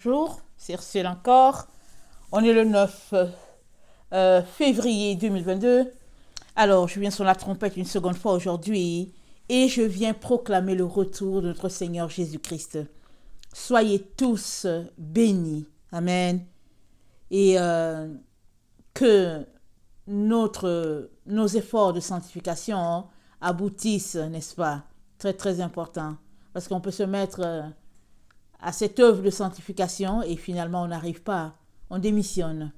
Bonjour, c'est Ursule encore. On est le 9 février 2022. Alors, je viens sur la trompette une seconde fois aujourd'hui et je viens proclamer le retour de notre Seigneur Jésus-Christ. Soyez tous bénis. Amen. Et que nos efforts de sanctification aboutissent, n'est-ce pas? Très, très important. Parce qu'on peut se mettre à cette œuvre de sanctification et finalement on n'arrive pas, on démissionne.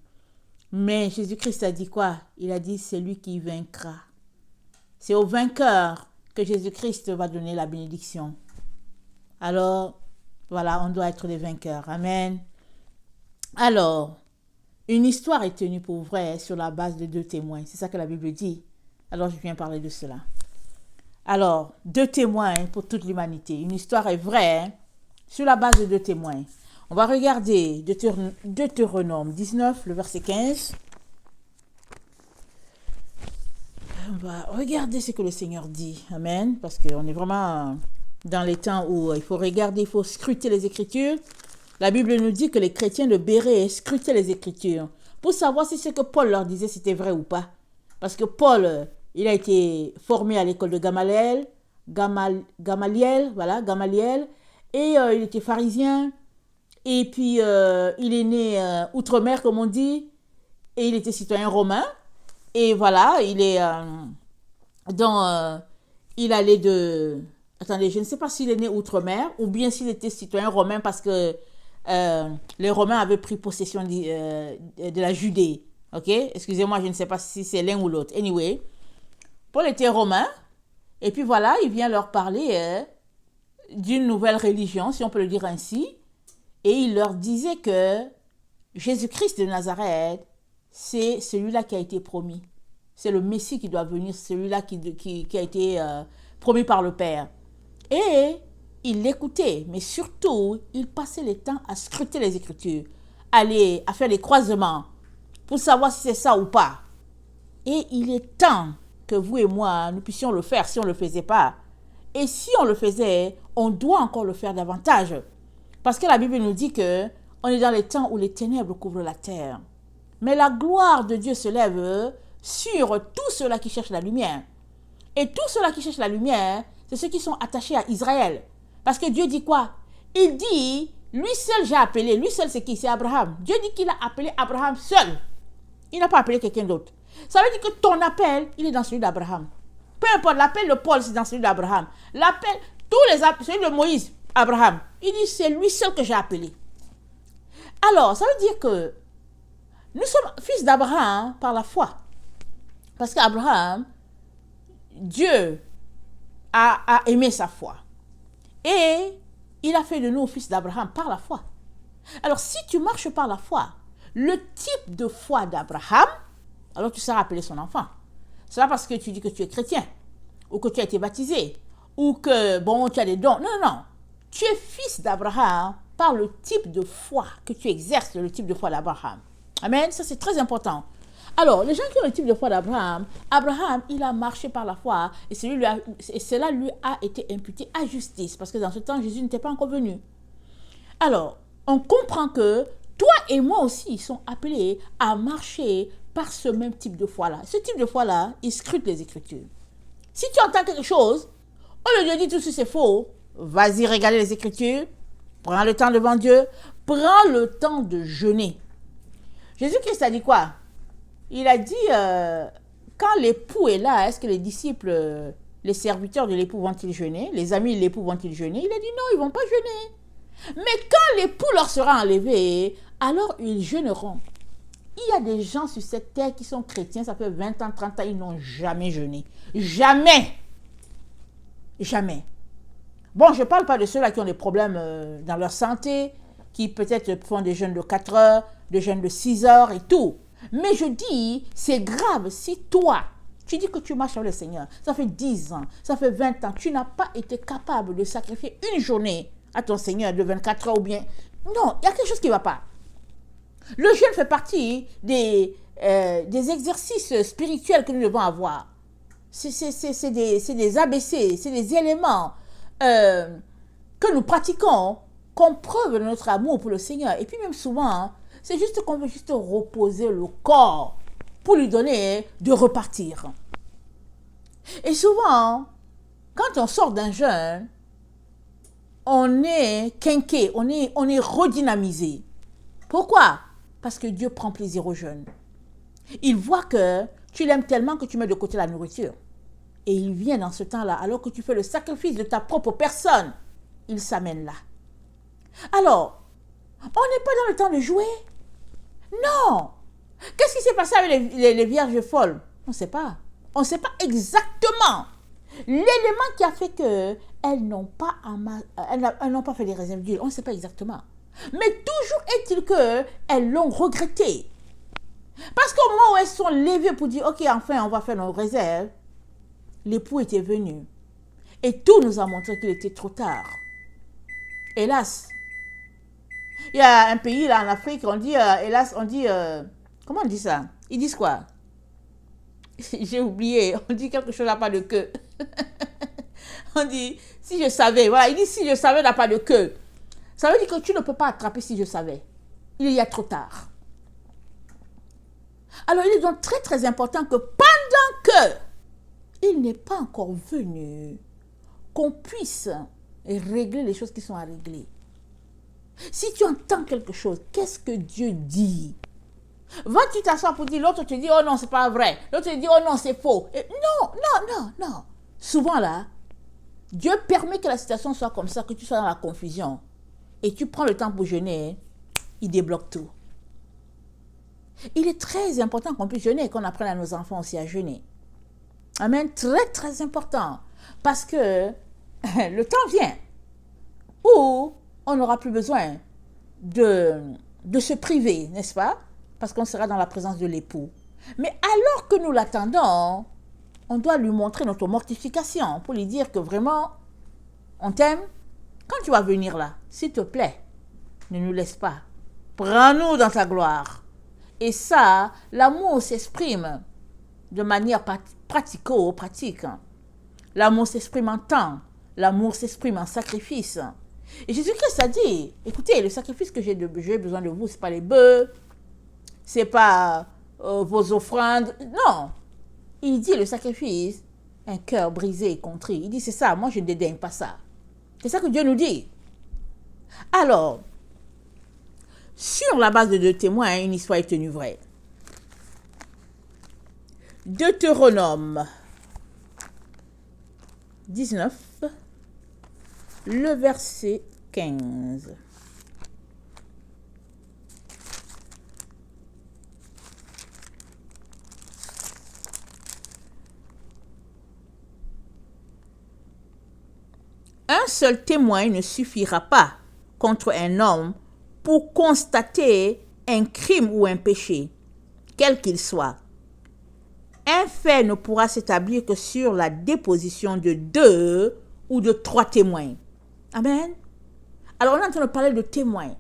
Mais Jésus-Christ a dit quoi? Il a dit c'est lui qui vaincra. C'est au vainqueur que Jésus-Christ va donner la bénédiction. Alors, voilà, on doit être des vainqueurs. Amen. Alors, une histoire est tenue pour vraie sur la base de deux témoins. C'est ça que la Bible dit. Alors, je viens parler de cela. Alors, deux témoins pour toute l'humanité. Une histoire est vraie sur la base de deux témoins. On va regarder Deutéronome 19, le verset 15. On va regarder ce que le Seigneur dit. Amen. Parce qu'on est vraiment dans les temps où il faut regarder, il faut scruter les Écritures. La Bible nous dit que les chrétiens de Béret scrutaient les Écritures pour savoir si ce que Paul leur disait c'était vrai ou pas. Parce que Paul, il a été formé à l'école de Gamaliel. Et il était pharisien. Et puis, il est né outre-mer, comme on dit. Et il était citoyen romain. Et voilà, il allait de... Attendez, je ne sais pas s'il est né outre-mer ou bien s'il était citoyen romain parce que les Romains avaient pris possession de la Judée. Ok? Excusez-moi, je ne sais pas si c'est l'un ou l'autre. Anyway, Paul était romain. Et puis voilà, il vient leur parler d'une nouvelle religion, si on peut le dire ainsi. Et il leur disait que Jésus-Christ de Nazareth, c'est celui-là qui a été promis. C'est le Messie qui doit venir, celui-là qui a été promis par le Père. Et il l'écoutait, mais surtout, il passait le temps à scruter les Écritures, à faire les croisements pour savoir si c'est ça ou pas. Et il est temps que vous et moi, nous puissions le faire si on ne le faisait pas. Et si on le faisait, on doit encore le faire davantage. Parce que la Bible nous dit que on est dans les temps où les ténèbres couvrent la terre. Mais la gloire de Dieu se lève sur tous ceux-là qui cherchent la lumière. Et tous ceux-là qui cherchent la lumière, c'est ceux qui sont attachés à Israël. Parce que Dieu dit quoi? Il dit, lui seul j'ai appelé. Lui seul c'est qui? C'est Abraham. Dieu dit qu'il a appelé Abraham seul. Il n'a pas appelé quelqu'un d'autre. Ça veut dire que ton appel, il est dans celui d'Abraham. Peu importe, l'appel de Paul, c'est dans celui d'Abraham. L'appel, celui de Moïse, Abraham. Il dit, c'est lui seul que j'ai appelé. Alors, ça veut dire que nous sommes fils d'Abraham par la foi. Parce qu'Abraham, Dieu a aimé sa foi. Et il a fait de nous fils d'Abraham par la foi. Alors, si tu marches par la foi, le type de foi d'Abraham, alors tu seras appelé son enfant. C'est pas parce que tu dis que tu es chrétien, ou que tu as été baptisé, ou que, bon, tu as des dons. Non, non, non. Tu es fils d'Abraham par le type de foi que tu exerces, le type de foi d'Abraham. Amen. Ça, c'est très important. Alors, les gens qui ont le type de foi d'Abraham, Abraham, il a marché par la foi et cela lui a été imputé à justice parce que dans ce temps, Jésus n'était pas encore venu. Alors, on comprend que toi et moi aussi, ils sont appelés à marcher par ce même type de foi-là. Ce type de foi-là, il scrute les Écritures. Si tu entends quelque chose, au lieu de dire tout ceci c'est faux, vas-y regarder les Écritures, prends le temps devant Dieu, prends le temps de jeûner. Jésus-Christ a dit quoi? Il a dit, quand l'époux est là, est-ce que les disciples, les serviteurs de l'époux vont-ils jeûner? Les amis de l'époux vont-ils jeûner? Il a dit non, ils ne vont pas jeûner. Mais quand l'époux leur sera enlevé, alors ils jeûneront. Il y a des gens sur cette terre qui sont chrétiens, ça fait 20 ans, 30 ans, ils n'ont jamais jeûné. Jamais. Jamais. Bon, je ne parle pas de ceux-là qui ont des problèmes dans leur santé, qui peut-être font des jeûnes de 4 heures, des jeûnes de 6 heures et tout. Mais je dis, c'est grave si toi, tu dis que tu marches avec le Seigneur, ça fait 10 ans, ça fait 20 ans, tu n'as pas été capable de sacrifier une journée à ton Seigneur de 24 heures ou bien... Non, il y a quelque chose qui ne va pas. Le jeûne fait partie des exercices spirituels que nous devons avoir. C'est des ABC, c'est des éléments que nous pratiquons comme preuve de notre amour pour le Seigneur. Et puis même souvent, hein, c'est juste qu'on veut juste reposer le corps pour lui donner de repartir. Et souvent, quand on sort d'un jeûne, on est quinqué, on est redynamisé. Pourquoi? Parce que Dieu prend plaisir au jeûne. Il voit que tu l'aimes tellement que tu mets de côté la nourriture. Et il vient dans ce temps-là, alors que tu fais le sacrifice de ta propre personne, il s'amène là. Alors, on n'est pas dans le temps de jouer. Non. Qu'est-ce qui s'est passé avec les vierges folles? On ne sait pas. On ne sait pas exactement l'élément qui a fait qu'elles n'ont pas, elles n'ont pas fait les réserves d'huile. On ne sait pas exactement. Mais toujours est-il qu'elles l'ont regretté. Parce qu'au moment où elles sont levées pour dire, ok, enfin, on va faire nos réserves, l'époux était venu. Et tout nous a montré qu'il était trop tard. Hélas. Il y a un pays là en Afrique, on dit, hélas, on dit, comment on dit ça? Ils disent quoi? J'ai oublié, on dit quelque chose n'a pas de queue. On dit, si je savais, voilà, il dit, si je savais n'a pas de queue. Ça veut dire que tu ne peux pas attraper si je savais. Il y a trop tard. Alors, il est donc très très important que pendant que il n'est pas encore venu, qu'on puisse régler les choses qui sont à régler. Si tu entends quelque chose, qu'est-ce que Dieu dit? Vas-tu t'asseoir pour dire, l'autre te dit, oh non, c'est pas vrai. L'autre te dit, oh non, c'est faux. Et non. Souvent là, Dieu permet que la situation soit comme ça, que tu sois dans la confusion. Et tu prends le temps pour jeûner, il débloque tout. Il est très important qu'on puisse jeûner et qu'on apprenne à nos enfants aussi à jeûner. Amen, très très important. Parce que le temps vient où on n'aura plus besoin de se priver, n'est-ce pas? Parce qu'on sera dans la présence de l'époux. Mais alors que nous l'attendons, on doit lui montrer notre mortification pour lui dire que vraiment, on t'aime. Quand tu vas venir là, s'il te plaît, ne nous laisse pas. Prends-nous dans ta gloire. Et ça, l'amour s'exprime de manière pratico-pratique. L'amour s'exprime en temps. L'amour s'exprime en sacrifice. Et Jésus-Christ a dit, écoutez, le sacrifice que j'ai besoin de vous, ce n'est pas les bœufs, ce n'est pas vos offrandes. Non. Il dit le sacrifice, un cœur brisé et contrit. Il dit, c'est ça, moi je ne dédaigne pas ça. C'est ça que Dieu nous dit. Alors, sur la base de 2 témoins, une histoire est tenue vraie. Deutéronome 19, le verset 15. Un seul témoin ne suffira pas contre un homme pour constater un crime ou un péché, quel qu'il soit. Un fait ne pourra s'établir que sur la déposition de 2 ou de 3 témoins. Amen. Alors, on est en train de parler de témoins.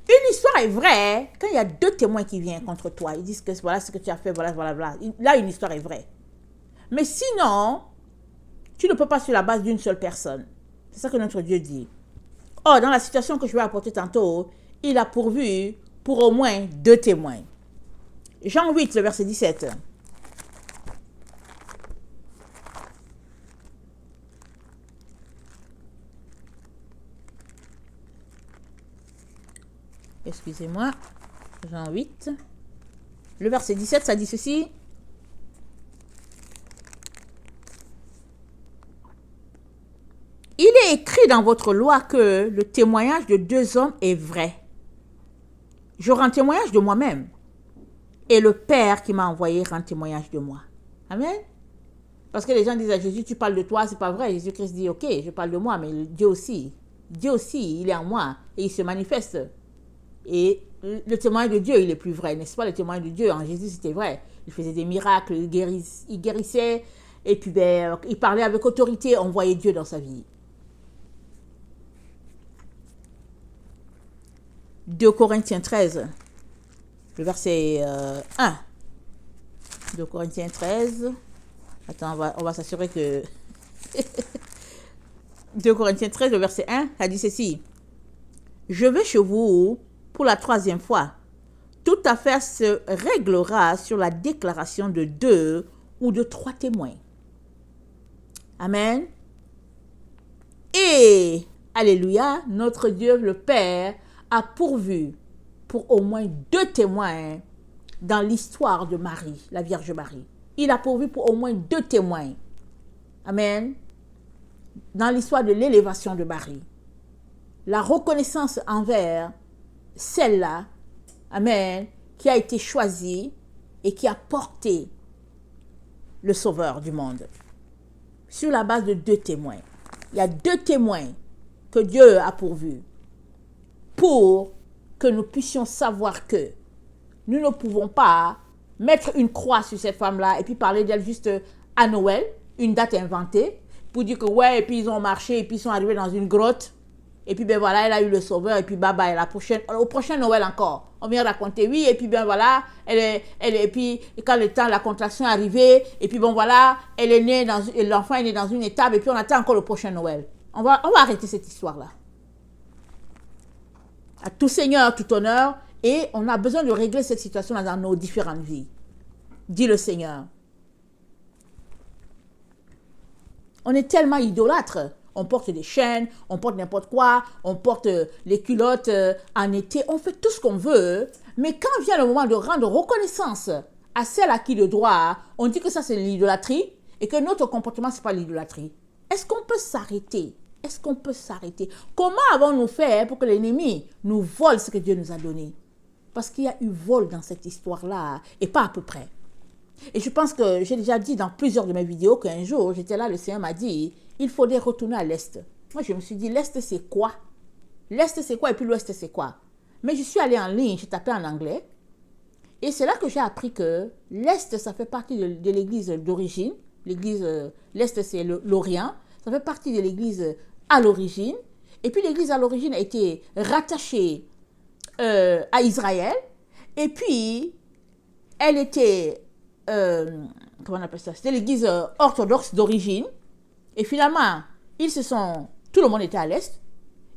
Une histoire est vraie quand il y a 2 témoins qui viennent contre toi. Ils disent que voilà ce que tu as fait, voilà. Là, une histoire est vraie. Mais sinon, tu ne peux pas sur la base d'une seule personne. C'est ça que notre Dieu dit. Or, dans la situation que je vais apporter tantôt, il a pourvu pour au moins 2 témoins. Jean 8, le verset 17. Excusez-moi. Jean 8. Le verset 17, ça dit ceci. Il est écrit dans votre loi que le témoignage de 2 hommes est vrai. Je rends témoignage de moi-même. Et le Père qui m'a envoyé rend témoignage de moi. Amen. Parce que les gens disent à Jésus, tu parles de toi, c'est pas vrai. Jésus-Christ dit, ok, je parle de moi, mais Dieu aussi, il est en moi et il se manifeste. Et le témoignage de Dieu, il est plus vrai, n'est-ce pas? Le témoignage de Dieu en Jésus, c'était vrai. Il faisait des miracles, il guérissait, et puis il parlait avec autorité, on voyait Dieu dans sa vie. 2 Corinthiens 13, le verset 1. 2 Corinthiens 13. Attends, on va s'assurer que... 2 Corinthiens 13, le verset 1, ça dit ceci. je vais chez vous pour la 3e fois. Toute affaire se réglera sur la déclaration de 2 ou de 3 témoins. Amen. Et, alléluia, notre Dieu le Père a pourvu pour au moins 2 témoins dans l'histoire de Marie, la Vierge Marie. Il a pourvu pour au moins 2 témoins. Amen. Dans l'histoire de l'élévation de Marie. La reconnaissance envers celle-là, amen, qui a été choisie et qui a porté le Sauveur du monde. Sur la base de 2 témoins. Il y a 2 témoins que Dieu a pourvus pour que nous puissions savoir que nous ne pouvons pas mettre une croix sur cette femme-là et puis parler d'elle juste à Noël, une date inventée, pour dire que ouais, et puis ils ont marché, et puis ils sont arrivés dans une grotte, et puis ben voilà, elle a eu le Sauveur, et puis bye bye, au prochain Noël encore. On vient raconter, oui, et puis ben voilà, et puis quand le temps, la contraction est arrivée, et puis bon voilà, elle est née, l'enfant est né dans une étape, et puis on attend encore le prochain Noël. On va arrêter cette histoire-là. À tout Seigneur, tout honneur, et on a besoin de régler cette situation-là dans nos différentes vies. Dit le Seigneur. On est tellement idolâtres. On porte des chaînes, on porte n'importe quoi, on porte les culottes en été, on fait tout ce qu'on veut. Mais quand vient le moment de rendre reconnaissance à celle à qui le droit, on dit que ça c'est l'idolâtrie et que notre comportement c'est pas l'idolâtrie. Est-ce qu'on peut s'arrêter? Est-ce qu'on peut s'arrêter? Comment avons-nous fait pour que l'ennemi nous vole ce que Dieu nous a donné? Parce qu'il y a eu vol dans cette histoire-là et pas à peu près. Et je pense que j'ai déjà dit dans plusieurs de mes vidéos qu'un jour, j'étais là, le Seigneur m'a dit, il faudrait retourner à l'Est. Moi, je me suis dit, l'Est, c'est quoi? L'Est, c'est quoi? Et puis l'Ouest, c'est quoi? Mais je suis allée en ligne, j'ai tapé en anglais. Et c'est là que j'ai appris que l'Est, ça fait partie de l'église d'origine. L'église, l'Est, c'est l'Orient. Ça fait partie de l'église à l'origine. Et puis l'église à l'origine a été rattachée à Israël. Et puis, elle était... comment on appelle ça? C'était l'église orthodoxe d'origine. Et finalement, tout le monde était à l'Est.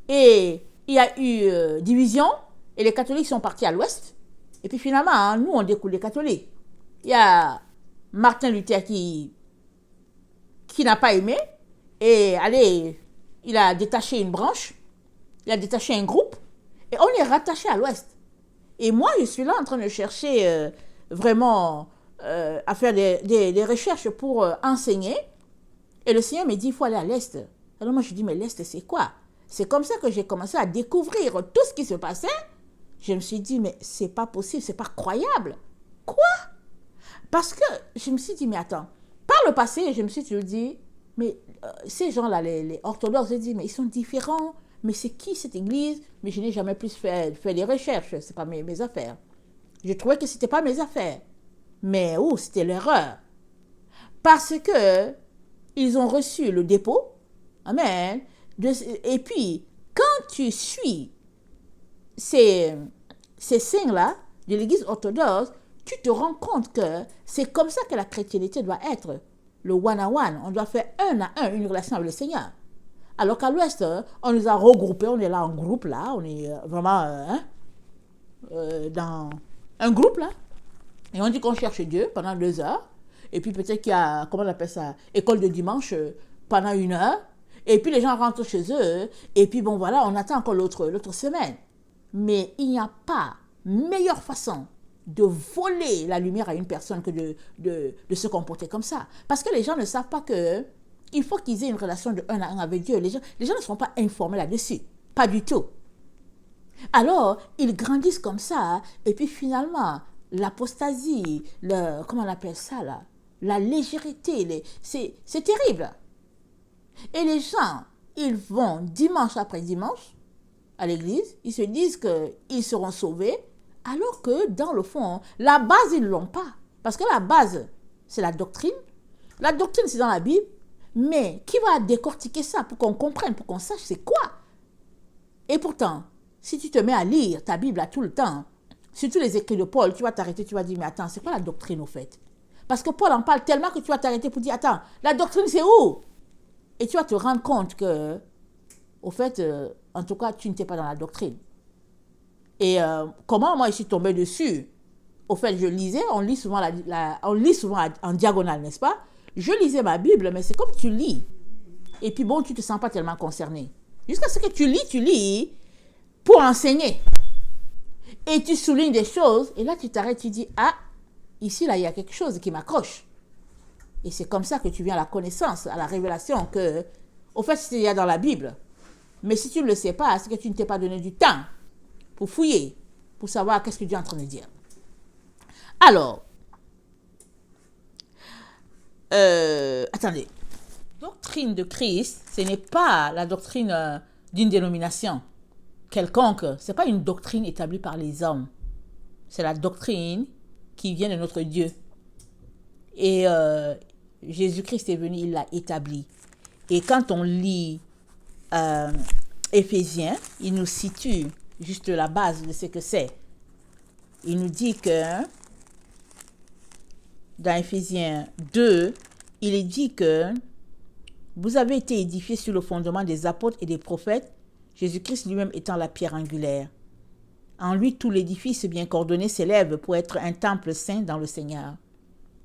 Et il y a eu division. Et les catholiques sont partis à l'Ouest. Et puis finalement, nous, on découle les catholiques. Il y a Martin Luther qui n'a pas aimé. Et allez, il a détaché une branche. Il a détaché un groupe. Et on est rattaché à l'Ouest. Et moi, je suis là en train de chercher vraiment... à faire des recherches pour enseigner. Et le Seigneur me dit, il faut aller à l'Est. Alors moi, je dis, mais l'Est, c'est quoi? C'est comme ça que j'ai commencé à découvrir tout ce qui se passait. Je me suis dit, mais c'est pas possible, c'est pas croyable. Quoi? Parce que je me suis dit, mais attends. Par le passé, je me suis toujours dit, mais ces gens-là, les orthodoxes, j'ai dit, mais ils sont différents. Mais c'est qui cette église? Mais je n'ai jamais plus fait des recherches. C'est pas mes affaires. Je trouvais que c'était pas mes affaires. Mais c'était l'erreur. Parce que ils ont reçu le dépôt. Amen. Et puis, quand tu suis ces signes-là de l'église orthodoxe, tu te rends compte que c'est comme ça que la chrétienté doit être. Le one-on-one. On doit faire un à un une relation avec le Seigneur. Alors qu'à l'Ouest, on nous a regroupés. On est là en groupe, là. On est vraiment dans un groupe, là. Et on dit qu'on cherche Dieu pendant 2 heures. Et puis peut-être qu'il y a, comment on appelle ça, école de dimanche pendant 1 heure. Et puis les gens rentrent chez eux. Et puis bon voilà, on attend encore l'autre semaine. Mais il n'y a pas meilleure façon de voler la lumière à une personne que de se comporter comme ça. Parce que les gens ne savent pas que il faut qu'ils aient une relation de 1 à 1 avec Dieu. Les gens ne sont pas informés là-dessus. Pas du tout. Alors, ils grandissent comme ça. Et puis finalement... l'apostasie, comment on appelle ça là? La légèreté, c'est terrible. Et les gens, ils vont dimanche après dimanche à l'église, ils se disent qu'ils seront sauvés, alors que dans le fond, la base, ils ne l'ont pas. Parce que la base, c'est la doctrine. La doctrine, c'est dans la Bible, mais qui va décortiquer ça pour qu'on comprenne, pour qu'on sache c'est quoi? Et pourtant, si tu te mets à lire ta Bible à tout le temps, surtout les écrits de Paul, tu vas t'arrêter, tu vas dire, mais attends, c'est quoi la doctrine au fait? Parce que Paul en parle tellement que tu vas t'arrêter pour dire, attends, la doctrine c'est où? Et tu vas te rendre compte que, au fait, en tout cas, tu n'étais pas dans la doctrine. Et comment moi je suis tombée dessus? Au fait, je lisais, on lit souvent, on lit souvent en diagonale, n'est-ce pas? Je lisais ma Bible, mais c'est comme tu lis. Et puis bon, tu ne te sens pas tellement concerné. Jusqu'à ce que tu lis pour enseigner. Et tu soulignes des choses, et là tu t'arrêtes, tu dis, ah, ici, là, il y a quelque chose qui m'accroche. Et c'est comme ça que tu viens à la connaissance, à la révélation que, au fait, c'est il y a dans la Bible. Mais si tu ne le sais pas, c'est que tu ne t'es pas donné du temps pour fouiller, pour savoir qu'est-ce que Dieu est en train de dire. Alors, attendez. Doctrine de Christ, ce n'est pas la doctrine d'une dénomination quelconque. Ce n'est pas une doctrine établie par les hommes. C'est la doctrine qui vient de notre Dieu. Et Jésus-Christ est venu, il l'a établi. Et quand on lit Éphésiens, il nous situe juste la base de ce que c'est. Il nous dit que dans Éphésiens 2, il est dit que vous avez été édifiés sur le fondement des apôtres et des prophètes, Jésus-Christ lui-même étant la pierre angulaire. En lui, tout l'édifice bien coordonné s'élève pour être un temple saint dans le Seigneur.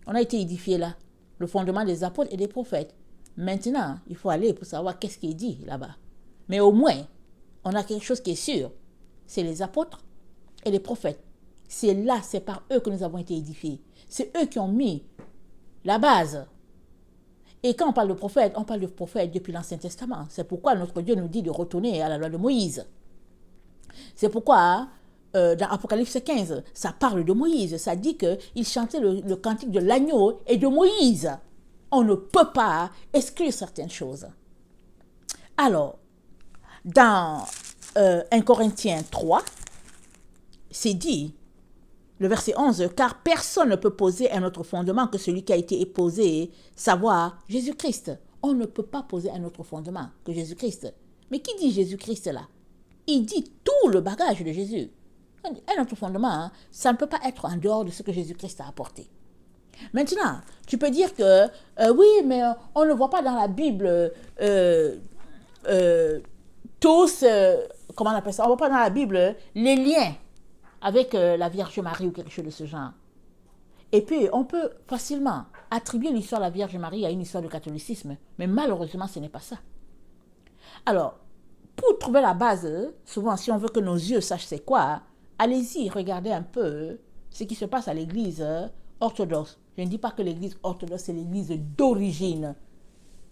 On a été édifiés là, le fondement des apôtres et des prophètes. Maintenant, il faut aller pour savoir qu'est-ce qui est dit là-bas. Mais au moins, on a quelque chose qui est sûr. C'est les apôtres et les prophètes. C'est là, c'est par eux que nous avons été édifiés. C'est eux qui ont mis la base. Et quand on parle de prophète, on parle de prophète depuis l'Ancien Testament. C'est pourquoi notre Dieu nous dit de retourner à la loi de Moïse. C'est pourquoi, dans Apocalypse 15, ça parle de Moïse. Ça dit qu'il chantait le cantique de l'agneau et de Moïse. On ne peut pas exclure certaines choses. Alors, dans 1 Corinthiens 3, c'est dit, le verset 11, car personne ne peut poser un autre fondement que celui qui a été posé, savoir Jésus-Christ. On ne peut pas poser un autre fondement que Jésus-Christ. Mais qui dit Jésus-Christ là? Il dit tout le bagage de Jésus. Un autre fondement, ça ne peut pas être en dehors de ce que Jésus-Christ a apporté. Maintenant, tu peux dire que, oui, mais on ne voit pas dans la Bible tous, comment on appelle ça? On ne voit pas dans la Bible les liens avec la Vierge Marie ou quelque chose de ce genre. Et puis, on peut facilement attribuer l'histoire de la Vierge Marie à une histoire de catholicisme, mais malheureusement, ce n'est pas ça. Alors, pour trouver la base, souvent, si on veut que nos yeux sachent c'est quoi, allez-y, regardez un peu ce qui se passe à l'église orthodoxe. Je ne dis pas que l'église orthodoxe est l'église d'origine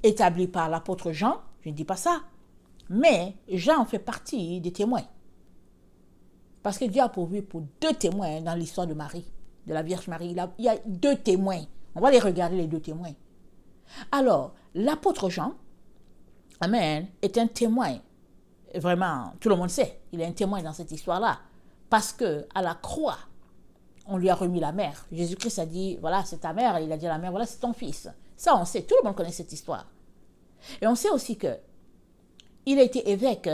établie par l'apôtre Jean, je ne dis pas ça, mais Jean fait partie des témoins. Parce que Dieu a pourvu pour 2 témoins dans l'histoire de Marie, de la Vierge Marie. Il y a 2 témoins. On va les regarder, les 2 témoins. Alors, l'apôtre Jean, amen, est un témoin. Vraiment, tout le monde sait, il est un témoin dans cette histoire-là. Parce que à la croix, on lui a remis la mère. Jésus-Christ a dit, voilà, c'est ta mère. Il a dit à la mère, voilà, c'est ton fils. Ça, on sait, tout le monde connaît cette histoire. Et on sait aussi que il a été évêque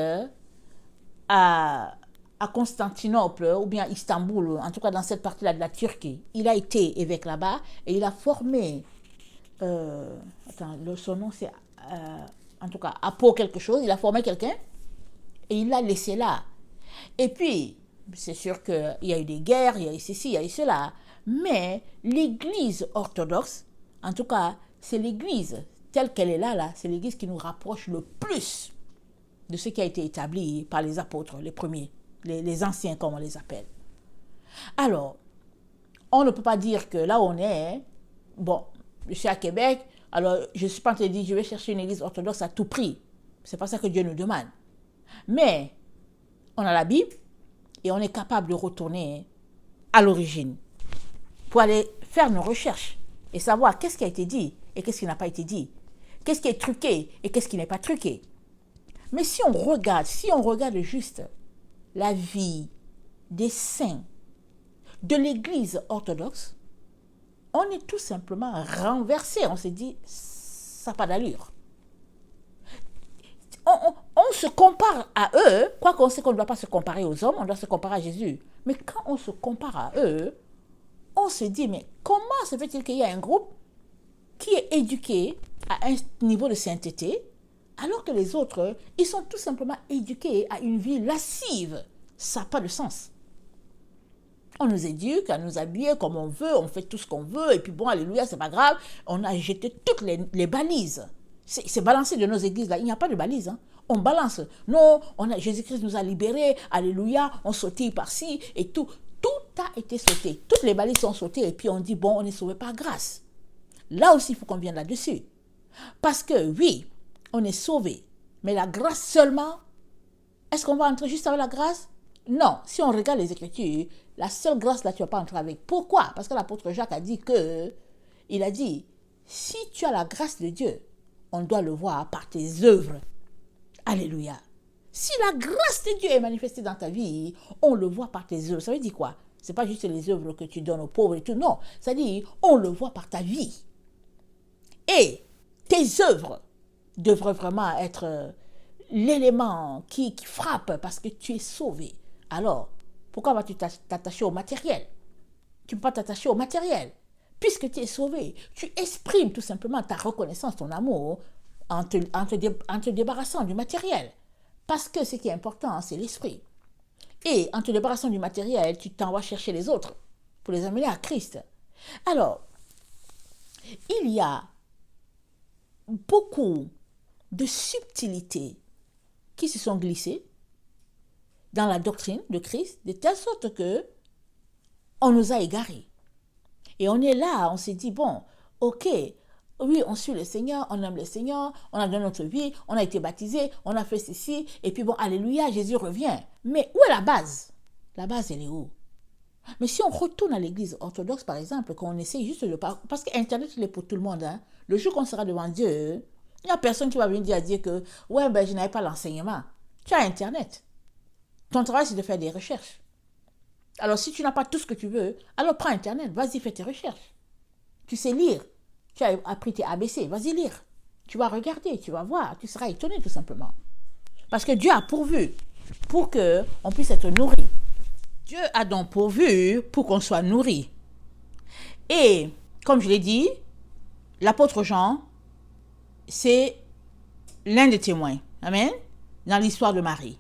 à Constantinople ou bien à Istanbul, en tout cas dans cette partie-là de la Turquie. Il a été évêque là-bas et il a formé, son nom c'est, en tout cas, Apo quelque chose, il a formé quelqu'un et il l'a laissé là. Et puis, c'est sûr qu'il y a eu des guerres, il y a eu ceci, il y a eu cela, mais l'église orthodoxe, en tout cas, c'est l'église telle qu'elle est là, c'est l'église qui nous rapproche le plus de ce qui a été établi par les apôtres, les premiers. Les anciens, comme on les appelle. Alors, on ne peut pas dire que là où on est, bon, je suis à Québec, alors je ne suis pas en train de dire je vais chercher une église orthodoxe à tout prix. Ce n'est pas ça que Dieu nous demande. Mais, on a la Bible et on est capable de retourner à l'origine pour aller faire nos recherches et savoir qu'est-ce qui a été dit et qu'est-ce qui n'a pas été dit. Qu'est-ce qui est truqué et qu'est-ce qui n'est pas truqué. Mais si on regarde juste la vie des saints de l'église orthodoxe, on est tout simplement renversé. On s'est dit, ça n'a pas d'allure. On se compare à eux, quoiqu'on sait qu'on ne doit pas se comparer aux hommes, on doit se comparer à Jésus. Mais quand on se compare à eux, on se dit, mais comment se fait-il qu'il y a un groupe qui est éduqué à un niveau de sainteté, Alors que les autres, ils sont tout simplement éduqués à une vie lascive. Ça n'a pas de sens. On nous éduque à nous habiller comme on veut, on fait tout ce qu'on veut, et puis bon, alléluia, c'est pas grave. On a jeté toutes les balises. C'est balancé de nos églises là, il n'y a pas de balises. Hein. On balance. Non, Jésus-Christ nous a libérés, alléluia, on sautille par-ci et tout. Tout a été sauté. Toutes les balises sont sautées et puis on dit, bon, on est sauvé par grâce. Là aussi, il faut qu'on vienne là-dessus. Parce que oui, on est sauvé, mais la grâce seulement, est-ce qu'on va entrer juste avec la grâce? Non, si on regarde les Écritures, la seule grâce là, tu ne vas pas entrer avec. Pourquoi? Parce que l'apôtre Jacques a dit il a dit, si tu as la grâce de Dieu, on doit le voir par tes œuvres. Alléluia. Si la grâce de Dieu est manifestée dans ta vie, on le voit par tes œuvres. Ça veut dire quoi? Ce n'est pas juste les œuvres que tu donnes aux pauvres et tout. Non, ça veut dire on le voit par ta vie. Et tes œuvres devraient vraiment être l'élément qui frappe parce que tu es sauvé. Alors, pourquoi vas-tu t'attacher au matériel? Tu ne peux pas t'attacher au matériel. Puisque tu es sauvé, tu exprimes tout simplement ta reconnaissance, ton amour en te débarrassant du matériel. Parce que ce qui est important, c'est l'esprit. Et en te débarrassant du matériel, tu t'en vas chercher les autres pour les amener à Christ. Alors, il y a beaucoup de subtilités qui se sont glissées dans la doctrine de Christ, de telle sorte que on nous a égarés. Et on est là, on s'est dit, bon, ok, oui, on suit le Seigneur, on aime le Seigneur, on a donné notre vie, on a été baptisé, on a fait ceci, et puis bon, alléluia, Jésus revient. Mais où est la base? La base, elle est où? Mais si on retourne à l'église orthodoxe, par exemple, qu'on essaie juste de... Parce qu'Internet, il est pour tout le monde. Hein. Le jour qu'on sera devant Dieu, il n'y a personne qui va venir dire que, ouais, ben, je n'avais pas l'enseignement. Tu as Internet. Ton travail, c'est de faire des recherches. Alors, si tu n'as pas tout ce que tu veux, alors prends Internet, vas-y, fais tes recherches. Tu sais lire. Tu as appris tes ABC, vas-y lire. Tu vas regarder, tu vas voir, tu seras étonné tout simplement. Parce que Dieu a pourvu pour qu'on puisse être nourri. Dieu a donc pourvu pour qu'on soit nourri. Et, comme je l'ai dit, l'apôtre Jean, c'est l'un des témoins. Amen. Dans l'histoire de Marie.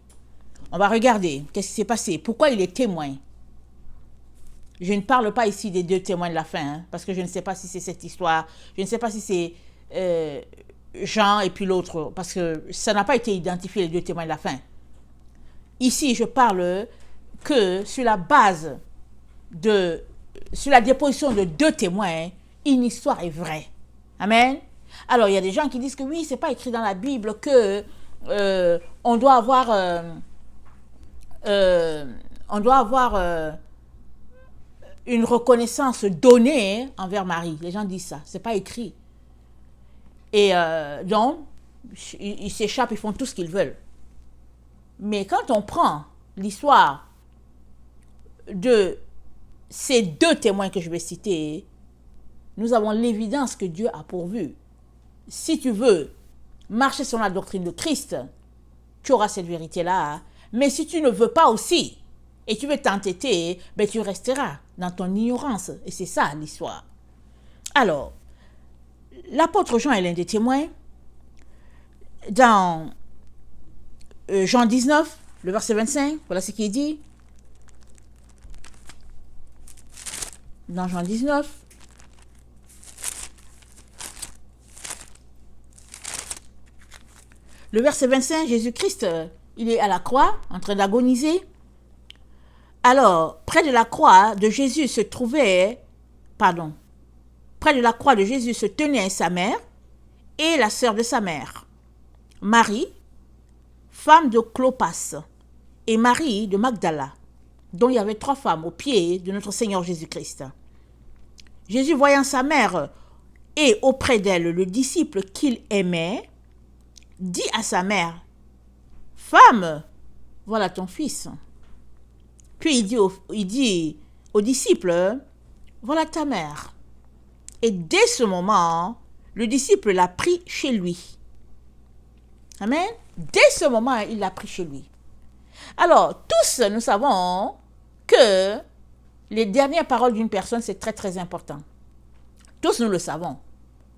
On va regarder qu'est-ce qui s'est passé. Pourquoi il est témoin? Je ne parle pas ici des deux témoins de la fin, hein, parce que je ne sais pas si c'est cette histoire. Je ne sais pas si c'est Jean et puis l'autre, parce que ça n'a pas été identifié, les deux témoins de la fin. Ici, je parle que sur la base sur la déposition de deux témoins, une histoire est vraie. Amen. Alors, il y a des gens qui disent que oui, c'est pas écrit dans la Bible que on doit avoir une reconnaissance donnée envers Marie. Les gens disent ça, c'est pas écrit. Et donc, ils s'échappent, ils font tout ce qu'ils veulent. Mais quand on prend l'histoire de ces deux témoins que je vais citer, nous avons l'évidence que Dieu a pourvu. Si tu veux marcher sur la doctrine de Christ, tu auras cette vérité-là. Mais si tu ne veux pas aussi, et tu veux t'entêter, ben tu resteras dans ton ignorance. Et c'est ça l'histoire. Alors, l'apôtre Jean est l'un des témoins. Dans Jean 19, le verset 25, voilà ce qui est dit. Dans Jean 19, le verset 25, Jésus-Christ, il est à la croix, en train d'agoniser. Alors, près de la croix de Jésus se tenait sa mère et la sœur de sa mère, Marie, femme de Clopas, et Marie de Magdala, dont il y avait 3 femmes au pied de notre Seigneur Jésus-Christ. Jésus, voyant sa mère et auprès d'elle le disciple qu'il aimait, dit à sa mère, « Femme, voilà ton fils. » Puis il dit au disciple, « Voilà ta mère. » Et dès ce moment, le disciple l'a pris chez lui. Amen. Dès ce moment, il l'a pris chez lui. Alors, tous, nous savons que les dernières paroles d'une personne, c'est très, très important. Tous, nous le savons.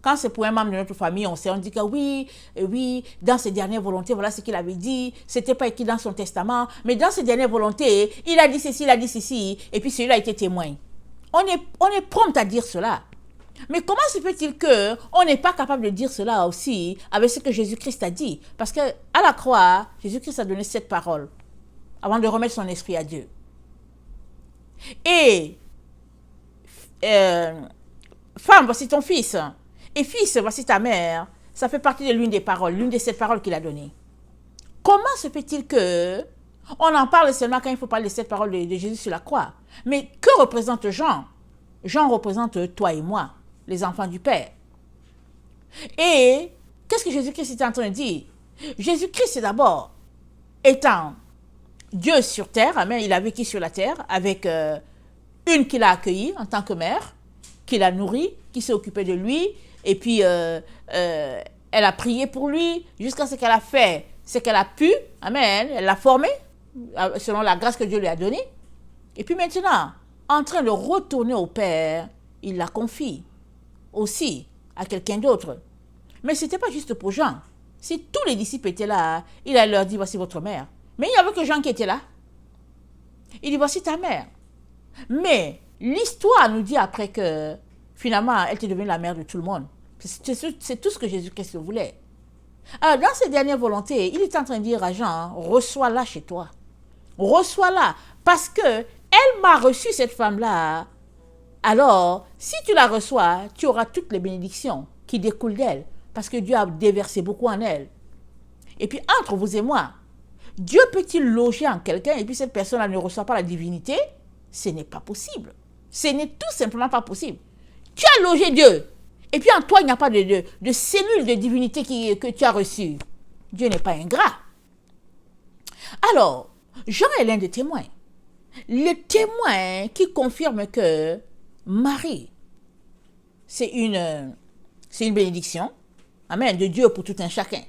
Quand c'est pour un membre de notre famille, on dit que oui, oui, dans ses dernières volontés, voilà ce qu'il avait dit. C'était pas écrit dans son testament, mais dans ses dernières volontés, il a dit ceci, il a dit ceci, et puis celui-là a été témoin. On est prompt à dire cela. Mais comment se fait-il qu'on n'est pas capable de dire cela aussi avec ce que Jésus-Christ a dit? Parce qu'à la croix, Jésus-Christ a donné cette parole avant de remettre son esprit à Dieu. Et femme, voici ton fils. Et fils, voici ta mère. Ça fait partie de l'une des paroles, l'une de ces paroles qu'il a données. Comment se fait-il que on en parle seulement quand il faut parler de cette parole de Jésus sur la croix? Mais que représente Jean? Jean représente toi et moi, les enfants du Père. Et qu'est-ce que Jésus-Christ est en train de dire? Jésus-Christ, d'abord, étant Dieu sur terre, amen, il a vécu sur la terre avec une qu'il a accueillie en tant que mère, qui l'a nourri, qui s'est occupée de lui, et puis elle a prié pour lui jusqu'à ce qu'elle a fait ce qu'elle a pu, amen, elle l'a formé selon la grâce que Dieu lui a donnée. Et puis maintenant, en train de retourner au Père, il la confie aussi à quelqu'un d'autre. Mais ce n'était pas juste pour Jean. Si tous les disciples étaient là, il allait leur dire, voici votre mère. Mais il n'y avait que Jean qui était là. Il dit, voici ta mère. Mais l'histoire nous dit après que finalement, elle était devenue la mère de tout le monde. C'est tout ce que Jésus-Christ voulait. Alors, dans ses dernières volontés, il est en train de dire à Jean, reçois-la chez toi. Reçois-la. Parce que elle m'a reçu, cette femme-là. Alors, si tu la reçois, tu auras toutes les bénédictions qui découlent d'elle. Parce que Dieu a déversé beaucoup en elle. Et puis, entre vous et moi, Dieu peut-il loger en quelqu'un et puis cette personne-là ne reçoit pas la divinité? Ce n'est pas possible. Ce n'est tout simplement pas possible. Tu as logé Dieu. Et puis en toi, il n'y a pas de cellule de divinité que tu as reçue. Dieu n'est pas ingrat. Alors, Jean est l'un des témoins. Le témoin qui confirme que Marie, c'est une bénédiction. Amen, de Dieu pour tout un chacun.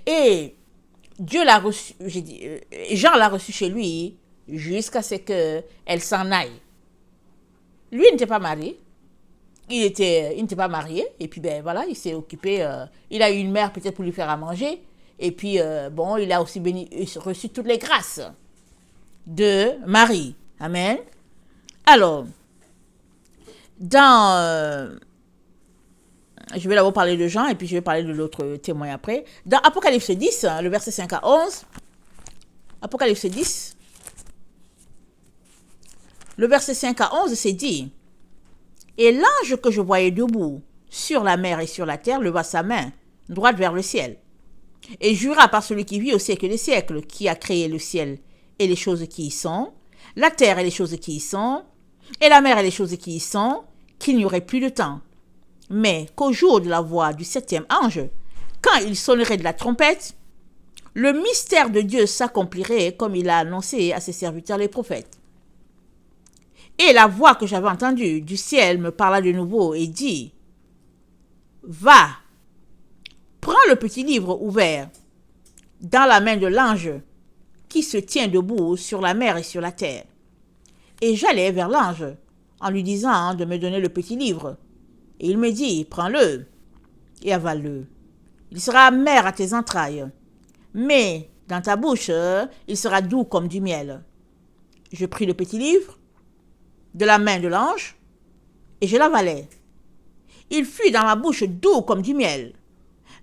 Et Dieu l'a reçu, Jean l'a reçu chez lui jusqu'à ce qu'elle s'en aille. Lui n'était pas marié. Il n'était pas marié. Et puis, ben voilà, il s'est occupé. Il a eu une mère peut-être pour lui faire à manger. Et puis, bon, il a aussi reçu toutes les grâces de Marie. Amen. Alors, je vais d'abord parler de Jean et puis je vais parler de l'autre témoin après. Dans Apocalypse 10, le verset 5 à 11, Apocalypse 10, le verset 5 à 11, c'est dit, « Et l'ange que je voyais debout sur la mer et sur la terre leva sa main droite vers le ciel, et jura par celui qui vit au siècle des siècles, qui a créé le ciel et les choses qui y sont, la terre et les choses qui y sont, et la mer et les choses qui y sont, qu'il n'y aurait plus de temps. Mais qu'au jour de la voix du septième ange, quand il sonnerait de la trompette, le mystère de Dieu s'accomplirait comme il a annoncé à ses serviteurs les prophètes. Et la voix que j'avais entendue du ciel me parla de nouveau et dit, « Va, prends le petit livre ouvert dans la main de l'ange qui se tient debout sur la mer et sur la terre. » Et j'allai vers l'ange en lui disant de me donner le petit livre. Et il me dit, prends-le et avale-le. Il sera amer à tes entrailles, mais dans ta bouche, il sera doux comme du miel. Je pris le petit livre de la main de l'ange et je l'avalai. Il fut dans ma bouche doux comme du miel.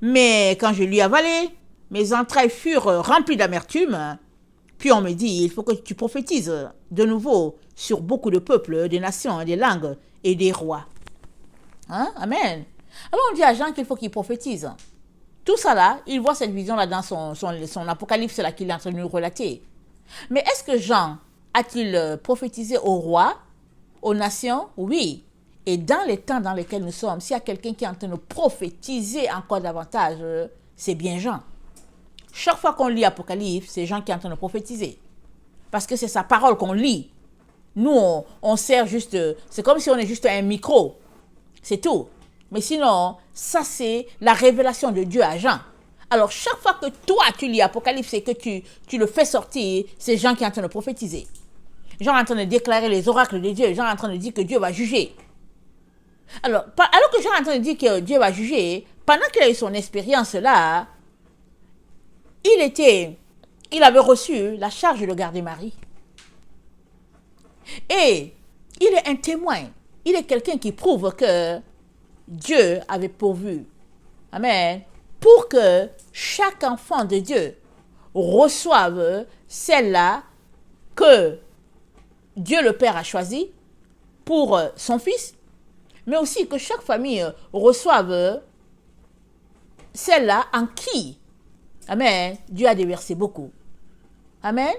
Mais quand je l'eus avalé, mes entrailles furent remplies d'amertume. Puis on me dit, il faut que tu prophétises de nouveau sur beaucoup de peuples, des nations, des langues et des rois. Hein? Amen. Alors on dit à Jean qu'il faut qu'il prophétise. Tout ça là, il voit cette vision-là dans son apocalypse là qu'il est en train de nous relater. Mais est-ce que Jean a-t-il prophétisé aux rois, aux nations? Oui. Et dans les temps dans lesquels nous sommes, s'il y a quelqu'un qui est en train de prophétiser encore davantage, c'est bien Jean. Chaque fois qu'on lit Apocalypse, c'est Jean qui est en train de prophétiser. Parce que c'est sa parole qu'on lit. Nous, on sert juste... C'est comme si on est juste un micro. C'est tout. Mais sinon, ça c'est la révélation de Dieu à Jean. Alors, chaque fois que toi, tu lis Apocalypse et que tu le fais sortir, c'est Jean qui est en train de prophétiser. Jean est en train de déclarer les oracles de Dieu. Jean est en train de dire que Dieu va juger. Alors, alors que Jean est en train de dire que Dieu va juger, pendant qu'il a eu son expérience là, il avait reçu la charge de garder Marie. Et il est un témoin. Il est quelqu'un qui prouve que Dieu avait pourvu. Amen. Pour que chaque enfant de Dieu reçoive celle-là que Dieu le Père a choisie pour son fils, mais aussi que chaque famille reçoive celle-là en qui, amen, Dieu a déversé beaucoup. Amen.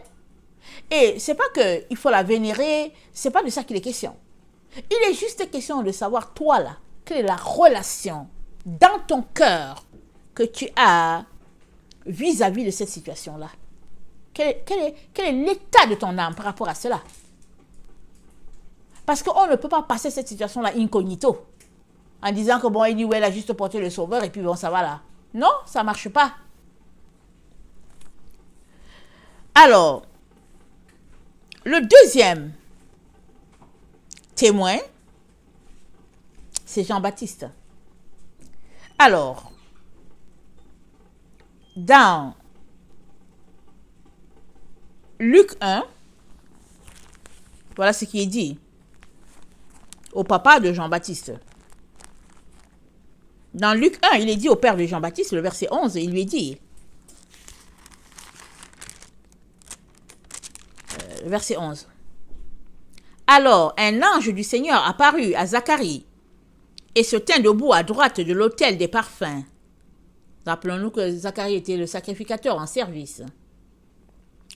Et c'est pas qu'il faut la vénérer, c'est pas de ça qu'il est question. Il est juste question de savoir, toi là, quelle est la relation dans ton cœur que tu as vis-à-vis de cette situation-là. Quel est l'état de ton âme par rapport à cela? Parce qu'on ne peut pas passer cette situation-là incognito, en disant que bon, anyway, elle a juste porté le sauveur et puis bon, ça va là. Non, ça ne marche pas. Alors, le deuxième témoin, c'est Jean-Baptiste. Alors, dans Luc 1, voilà ce qui est dit au papa de Jean-Baptiste. Dans Luc 1, il est dit au père de Jean-Baptiste, le verset 11, il lui est dit, verset 11, alors un ange du Seigneur apparut à Zacharie et se tint debout à droite de l'autel des parfums. Rappelons-nous que Zacharie était le sacrificateur en service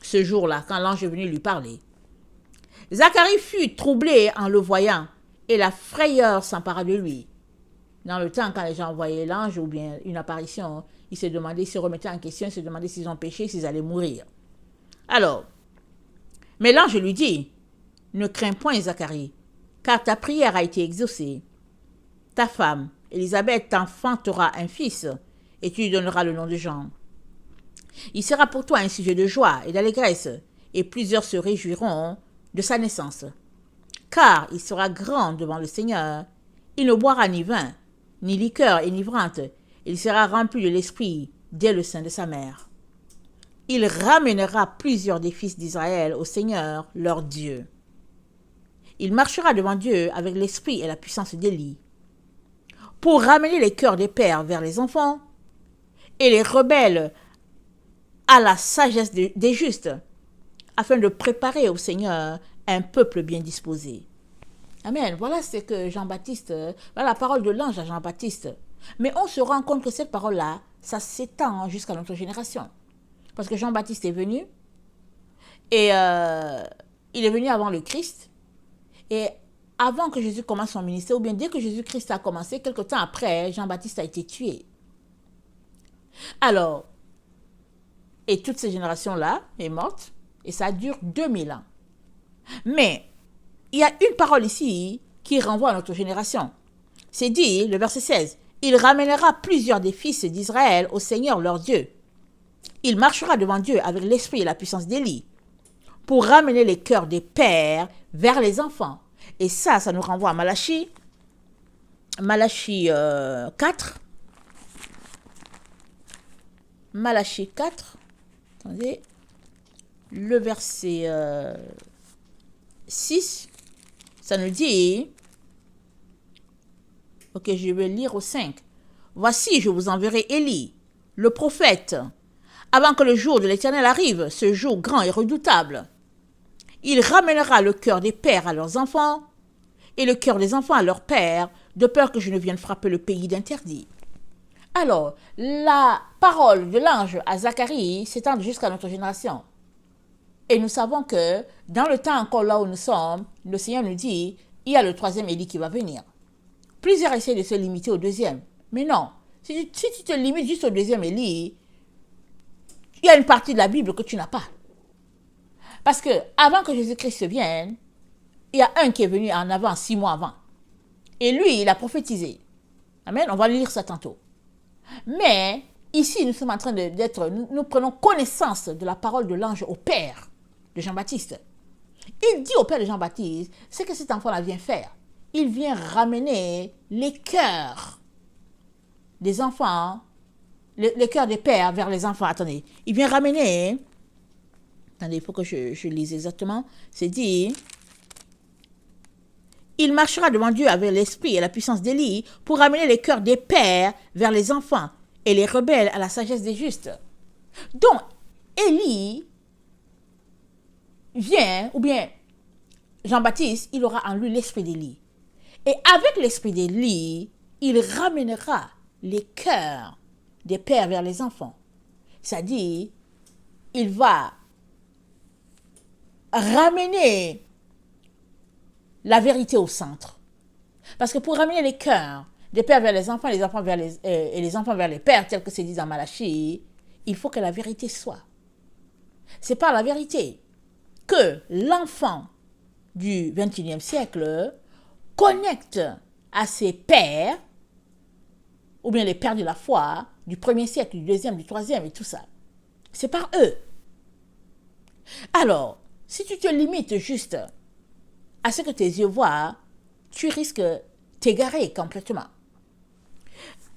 ce jour-là, quand l'ange est venu lui parler. Zacharie fut troublé en le voyant, et la frayeur s'empara de lui. Dans le temps, quand les gens voyaient l'ange ou bien une apparition, ils se demandaient, ils se remettaient en question, ils se demandaient s'ils ont péché, s'ils allaient mourir. Alors, mais l'ange lui dit, ne crains point, Zacharie, car ta prière a été exaucée. Ta femme, Élisabeth, t'enfantera un fils, et tu lui donneras le nom de Jean. Il sera pour toi un sujet de joie et d'allégresse, et plusieurs se réjouiront de sa naissance. Car il sera grand devant le Seigneur, il ne boira ni vin, ni liqueur enivrante, il sera rempli de l'esprit dès le sein de sa mère. Il ramènera plusieurs des fils d'Israël au Seigneur, leur Dieu. Il marchera devant Dieu avec l'esprit et la puissance d'Élie, pour ramener les cœurs des pères vers les enfants, et les rebelles à la sagesse des justes, afin de préparer au Seigneur un peuple bien disposé. Amen. Voilà ce que Jean-Baptiste, voilà la parole de l'ange à Jean-Baptiste. Mais on se rend compte que cette parole-là, ça s'étend jusqu'à notre génération. Parce que Jean-Baptiste est venu, et il est venu avant le Christ, et avant que Jésus commence son ministère, ou bien dès que Jésus-Christ a commencé, quelque temps après, Jean-Baptiste a été tué. Alors, et toute cette génération-là est morte, et ça dure 2000 ans. Mais, il y a une parole ici qui renvoie à notre génération. C'est dit, le verset 16, « Il ramènera plusieurs des fils d'Israël au Seigneur leur Dieu. Il marchera devant Dieu avec l'esprit et la puissance d'Élie, pour ramener les cœurs des pères vers les enfants. » Et ça nous renvoie à Malachie 4. Malachie 4. Attendez. Le verset 6. Ça nous dit... Ok, je vais lire au 5. « Voici, je vous enverrai Élie, le prophète, avant que le jour de l'Éternel arrive, ce jour grand et redoutable. Il ramènera le cœur des pères à leurs enfants et le cœur des enfants à leurs pères, de peur que je ne vienne frapper le pays d'interdit. » Alors, la parole de l'ange à Zacharie s'étend jusqu'à notre génération. Et nous savons que dans le temps encore là où nous sommes, le Seigneur nous dit, il y a le troisième Élie qui va venir. Plusieurs essaient de se limiter au deuxième. Mais non, si tu te limites juste au deuxième Élie, il y a une partie de la Bible que tu n'as pas. Parce que avant que Jésus-Christ vienne, il y a un qui est venu en avant, 6 mois avant. Et lui, il a prophétisé. Amen, on va lire ça tantôt. Mais ici, nous sommes en train nous prenons connaissance de la parole de l'ange au père de Jean-Baptiste. Il dit au père de Jean-Baptiste, c'est que cet enfant-là vient faire. il vient ramener les cœurs des enfants, les cœurs des pères vers les enfants. Attendez, il vient ramener, attendez, il faut que je lise exactement, c'est dit, il marchera devant Dieu avec l'esprit et la puissance d'Élie pour ramener les cœurs des pères vers les enfants et les rebelles à la sagesse des justes. Donc, Élie vient, ou bien Jean-Baptiste, il aura en lui l'esprit d'Élie. Et avec l'esprit d'Élie, il ramènera les cœurs des pères vers les enfants. C'est-à-dire, il va ramener la vérité au centre. Parce que pour ramener les cœurs des pères vers les enfants vers et les enfants vers les pères, tel que c'est dit dans Malachie, il faut que la vérité soit. C'est par la vérité que l'enfant du XXIe siècle connecte à ses pères, ou bien les pères de la foi, du premier siècle, du deuxième, du troisième et tout ça. C'est par eux. Alors, si tu te limites juste à ce que tes yeux voient, tu risques de t'égarer complètement.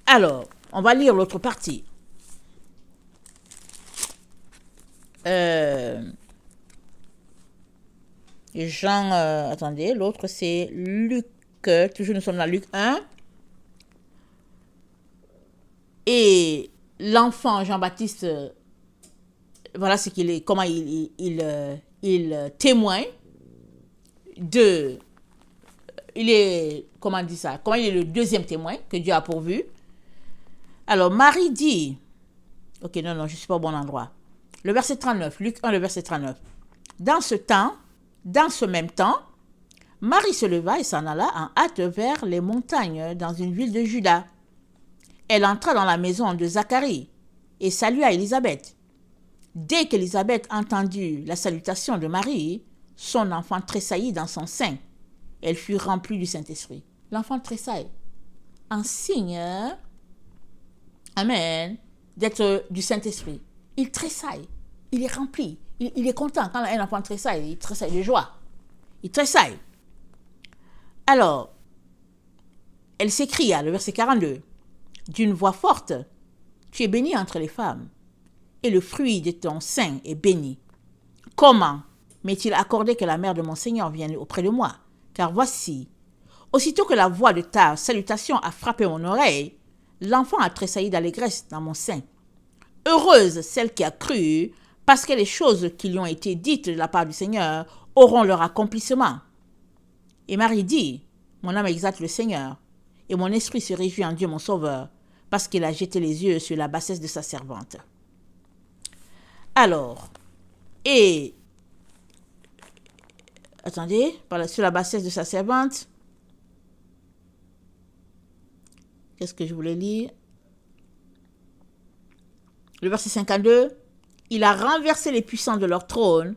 Alors, on va lire l'autre partie. Attendez, l'autre c'est Luc, toujours nous sommes dans Luc 1. Et l'enfant Jean-Baptiste, voilà ce qu'il est, comment il témoigne de, il est, comment on dit ça, comment il est le deuxième témoin que Dieu a pourvu. Alors Marie dit, ok, non, je ne suis pas au bon endroit. Le verset 39, Luc 1, le verset 39. Dans ce même temps, Marie se leva et s'en alla en hâte vers les montagnes dans une ville de Juda. Elle entra dans la maison de Zacharie et salua Élisabeth. Dès qu'Élisabeth entendit la salutation de Marie, son enfant tressaillit dans son sein. Elle fut remplie du Saint-Esprit. L'enfant tressaille en signe, amen, d'être du Saint-Esprit. Il tressaille, il est rempli, il est content. Quand un enfant tressaille, il tressaille de joie. Il tressaille. Alors, elle s'écria, le verset 42, d'une voix forte, « Tu es bénie entre les femmes, et le fruit de ton sein est béni. Comment m'est-il accordé que la mère de mon Seigneur vienne auprès de moi? Car voici, aussitôt que la voix de ta salutation a frappé mon oreille, l'enfant a tressailli d'allégresse dans mon sein. Heureuse celle qui a cru, parce que les choses qui lui ont été dites de la part du Seigneur auront leur accomplissement. » Et Marie dit, « Mon âme exalte le Seigneur, et mon esprit se réjouit en Dieu mon Sauveur, parce qu'il a jeté les yeux sur la bassesse de sa servante. » Alors, sur la bassesse de sa servante, qu'est-ce que je voulais lire? Le verset 52, « Il a renversé les puissants de leur trône,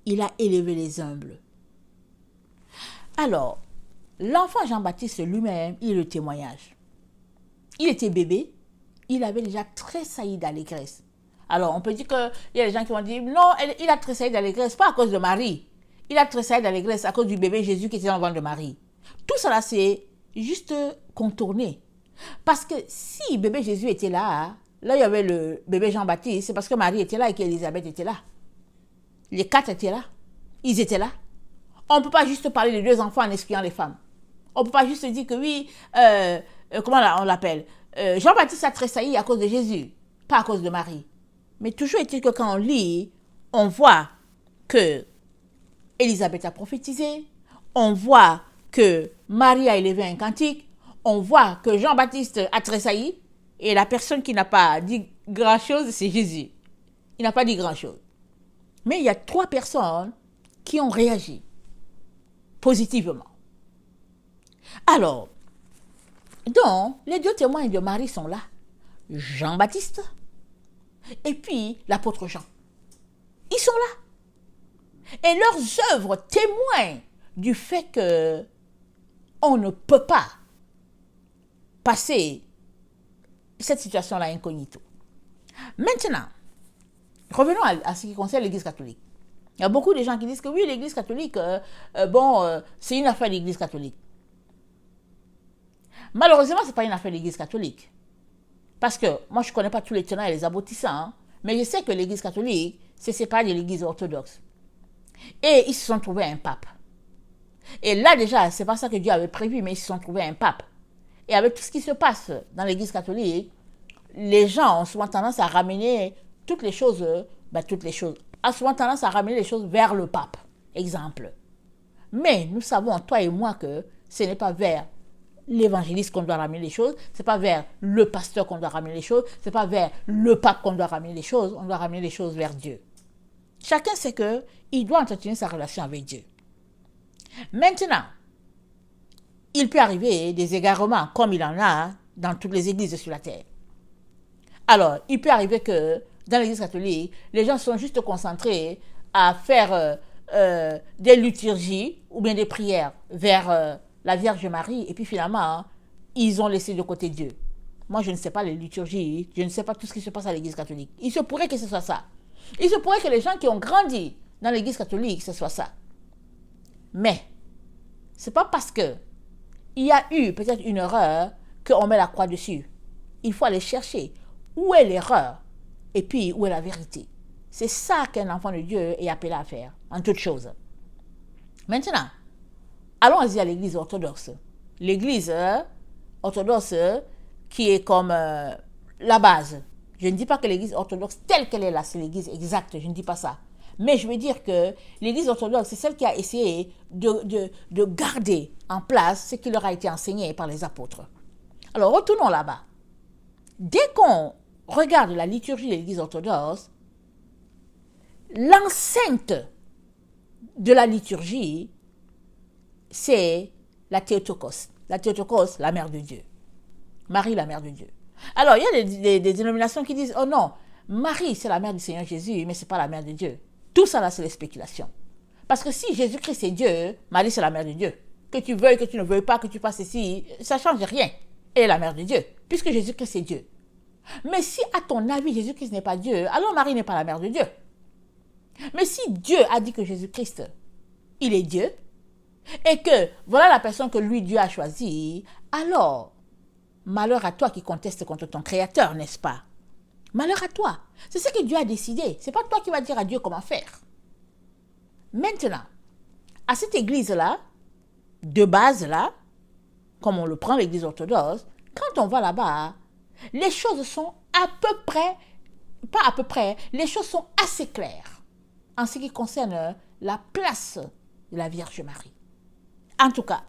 il a élevé les humbles. » Alors, l'enfant Jean-Baptiste lui-même, il est le témoignage. Il était bébé, il avait déjà tressailli d'allégresse. Alors, on peut dire qu'il y a des gens qui vont dire, non, il a tressailli d'allégresse, pas à cause de Marie. Il a tressailli d'allégresse à cause du bébé Jésus qui était dans le ventre de Marie. Tout cela, c'est juste contourné. Parce que si bébé Jésus était là, là, il y avait le bébé Jean-Baptiste, c'est parce que Marie était là et qu'Élisabeth était là. Les quatre étaient là. Ils étaient là. On ne peut pas juste parler des deux enfants en excluant les femmes. On ne peut pas juste dire que oui, comment on l'appelle, Jean-Baptiste a tressailli à cause de Jésus, pas à cause de Marie. Mais toujours est-il que quand on lit, on voit que Élisabeth a prophétisé, on voit que Marie a élevé un cantique, on voit que Jean-Baptiste a tressailli, et la personne qui n'a pas dit grand-chose, c'est Jésus. Il n'a pas dit grand-chose. Mais il y a 3 personnes qui ont réagi positivement. Alors, donc, les 2 témoins de Marie sont là. Jean-Baptiste et puis l'apôtre Jean. Ils sont là. Et leurs œuvres témoignent du fait que on ne peut pas passer cette situation-là incognito. Maintenant, revenons à ce qui concerne l'Église catholique. Il y a beaucoup de gens qui disent que oui, l'Église catholique, c'est une affaire de l'Église catholique. Malheureusement, ce n'est pas une affaire de l'Église catholique. Parce que moi, je ne connais pas tous les tenants et les aboutissants, hein, mais je sais que l'Église catholique s'est séparée de l'Église orthodoxe. Et ils se sont trouvés un pape. Et là, déjà, c'est pas ça que Dieu avait prévu, mais ils se sont trouvés un pape. Et avec tout ce qui se passe dans l'Église catholique, les gens ont souvent tendance à ramener toutes les choses, ont souvent tendance à ramener les choses vers le pape. Exemple. Mais nous savons, toi et moi, que ce n'est pas vers l'évangéliste qu'on doit ramener les choses, c'est pas vers le pasteur qu'on doit ramener les choses, c'est pas vers le pape qu'on doit ramener les choses, on doit ramener les choses vers Dieu. Chacun sait que il doit entretenir sa relation avec Dieu. Maintenant, il peut arriver des égarements comme il en a dans toutes les églises sur la terre. Alors, il peut arriver que dans l'église catholique, les gens sont juste concentrés à faire des liturgies ou bien des prières vers la Vierge Marie et puis finalement, ils ont laissé de côté Dieu. Moi, je ne sais pas les liturgies, je ne sais pas tout ce qui se passe à l'église catholique. Il se pourrait que ce soit ça. Il se pourrait que les gens qui ont grandi dans l'église catholique, ce soit ça. Mais, c'est pas parce que il y a eu peut-être une erreur qu'on met la croix dessus. Il faut aller chercher où est l'erreur et puis où est la vérité. C'est ça qu'un enfant de Dieu est appelé à faire, en toute chose. Maintenant, allons-y à l'église orthodoxe. L'église orthodoxe qui est comme la base. Je ne dis pas que l'église orthodoxe telle qu'elle est là, c'est l'église exacte, je ne dis pas ça. Mais je veux dire que l'église orthodoxe, c'est celle qui a essayé de garder en place ce qui leur a été enseigné par les apôtres. Alors, retournons là-bas. Dès qu'on regarde la liturgie de l'église orthodoxe, l'enceinte de la liturgie, c'est la Théotokos. La Théotokos, la mère de Dieu. Marie, la mère de Dieu. Alors, il y a des dénominations qui disent, oh non, Marie, c'est la mère du Seigneur Jésus, mais ce n'est pas la mère de Dieu. Tout ça, là, c'est les spéculations. Parce que si Jésus-Christ est Dieu, Marie, c'est la mère de Dieu. Que tu veuilles, que tu ne veuilles pas, que tu passes ici, ça ne change rien. Elle est la mère de Dieu, puisque Jésus-Christ est Dieu. Mais si, à ton avis, Jésus-Christ n'est pas Dieu, alors Marie n'est pas la mère de Dieu. Mais si Dieu a dit que Jésus-Christ, il est Dieu, et que voilà la personne que lui, Dieu a choisie, alors, malheur à toi qui contestes contre ton Créateur, n'est-ce pas? Malheur à toi. C'est ce que Dieu a décidé. Ce n'est pas toi qui vas dire à Dieu comment faire. Maintenant, à cette église-là, de base-là, comme on le prend l'église orthodoxe, quand on va là-bas, les choses sont à peu près, pas à peu près, les choses sont assez claires en ce qui concerne la place de la Vierge Marie. En tout cas,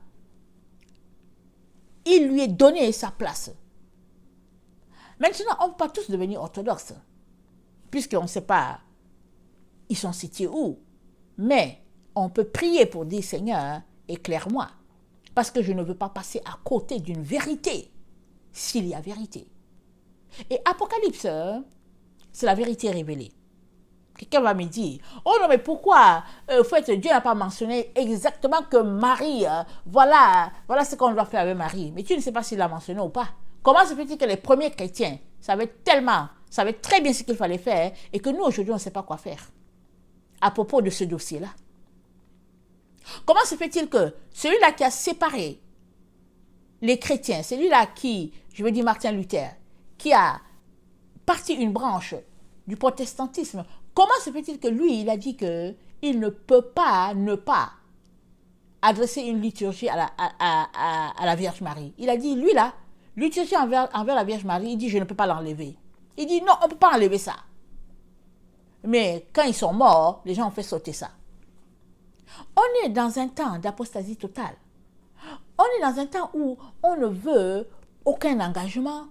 il lui est donné sa place. Maintenant, on ne peut pas tous devenir orthodoxes, puisqu'on ne sait pas, ils sont situés où. Mais on peut prier pour dire, Seigneur, éclaire-moi, parce que je ne veux pas passer à côté d'une vérité, s'il y a vérité. Et Apocalypse, c'est la vérité révélée. Quelqu'un va me dire, oh non, mais pourquoi Dieu n'a pas mentionné exactement que Marie, voilà ce qu'on doit faire avec Marie. Mais tu ne sais pas s'il l'a mentionné ou pas. Comment se fait-il que les premiers chrétiens savaient très bien ce qu'il fallait faire et que nous, aujourd'hui, on ne sait pas quoi faire à propos de ce dossier-là? Comment se fait-il que celui-là qui a séparé les chrétiens, celui-là qui, je veux dire Martin Luther, qui a parti une branche du protestantisme, comment se fait-il que lui, il a dit qu'il ne peut pas ne pas adresser une liturgie à la Vierge Marie? Il a dit, lui là, liturgie envers la Vierge Marie, il dit, je ne peux pas l'enlever. Il dit, non, on ne peut pas enlever ça. Mais quand ils sont morts, les gens ont fait sauter ça. On est dans un temps d'apostasie totale. On est dans un temps où on ne veut aucun engagement,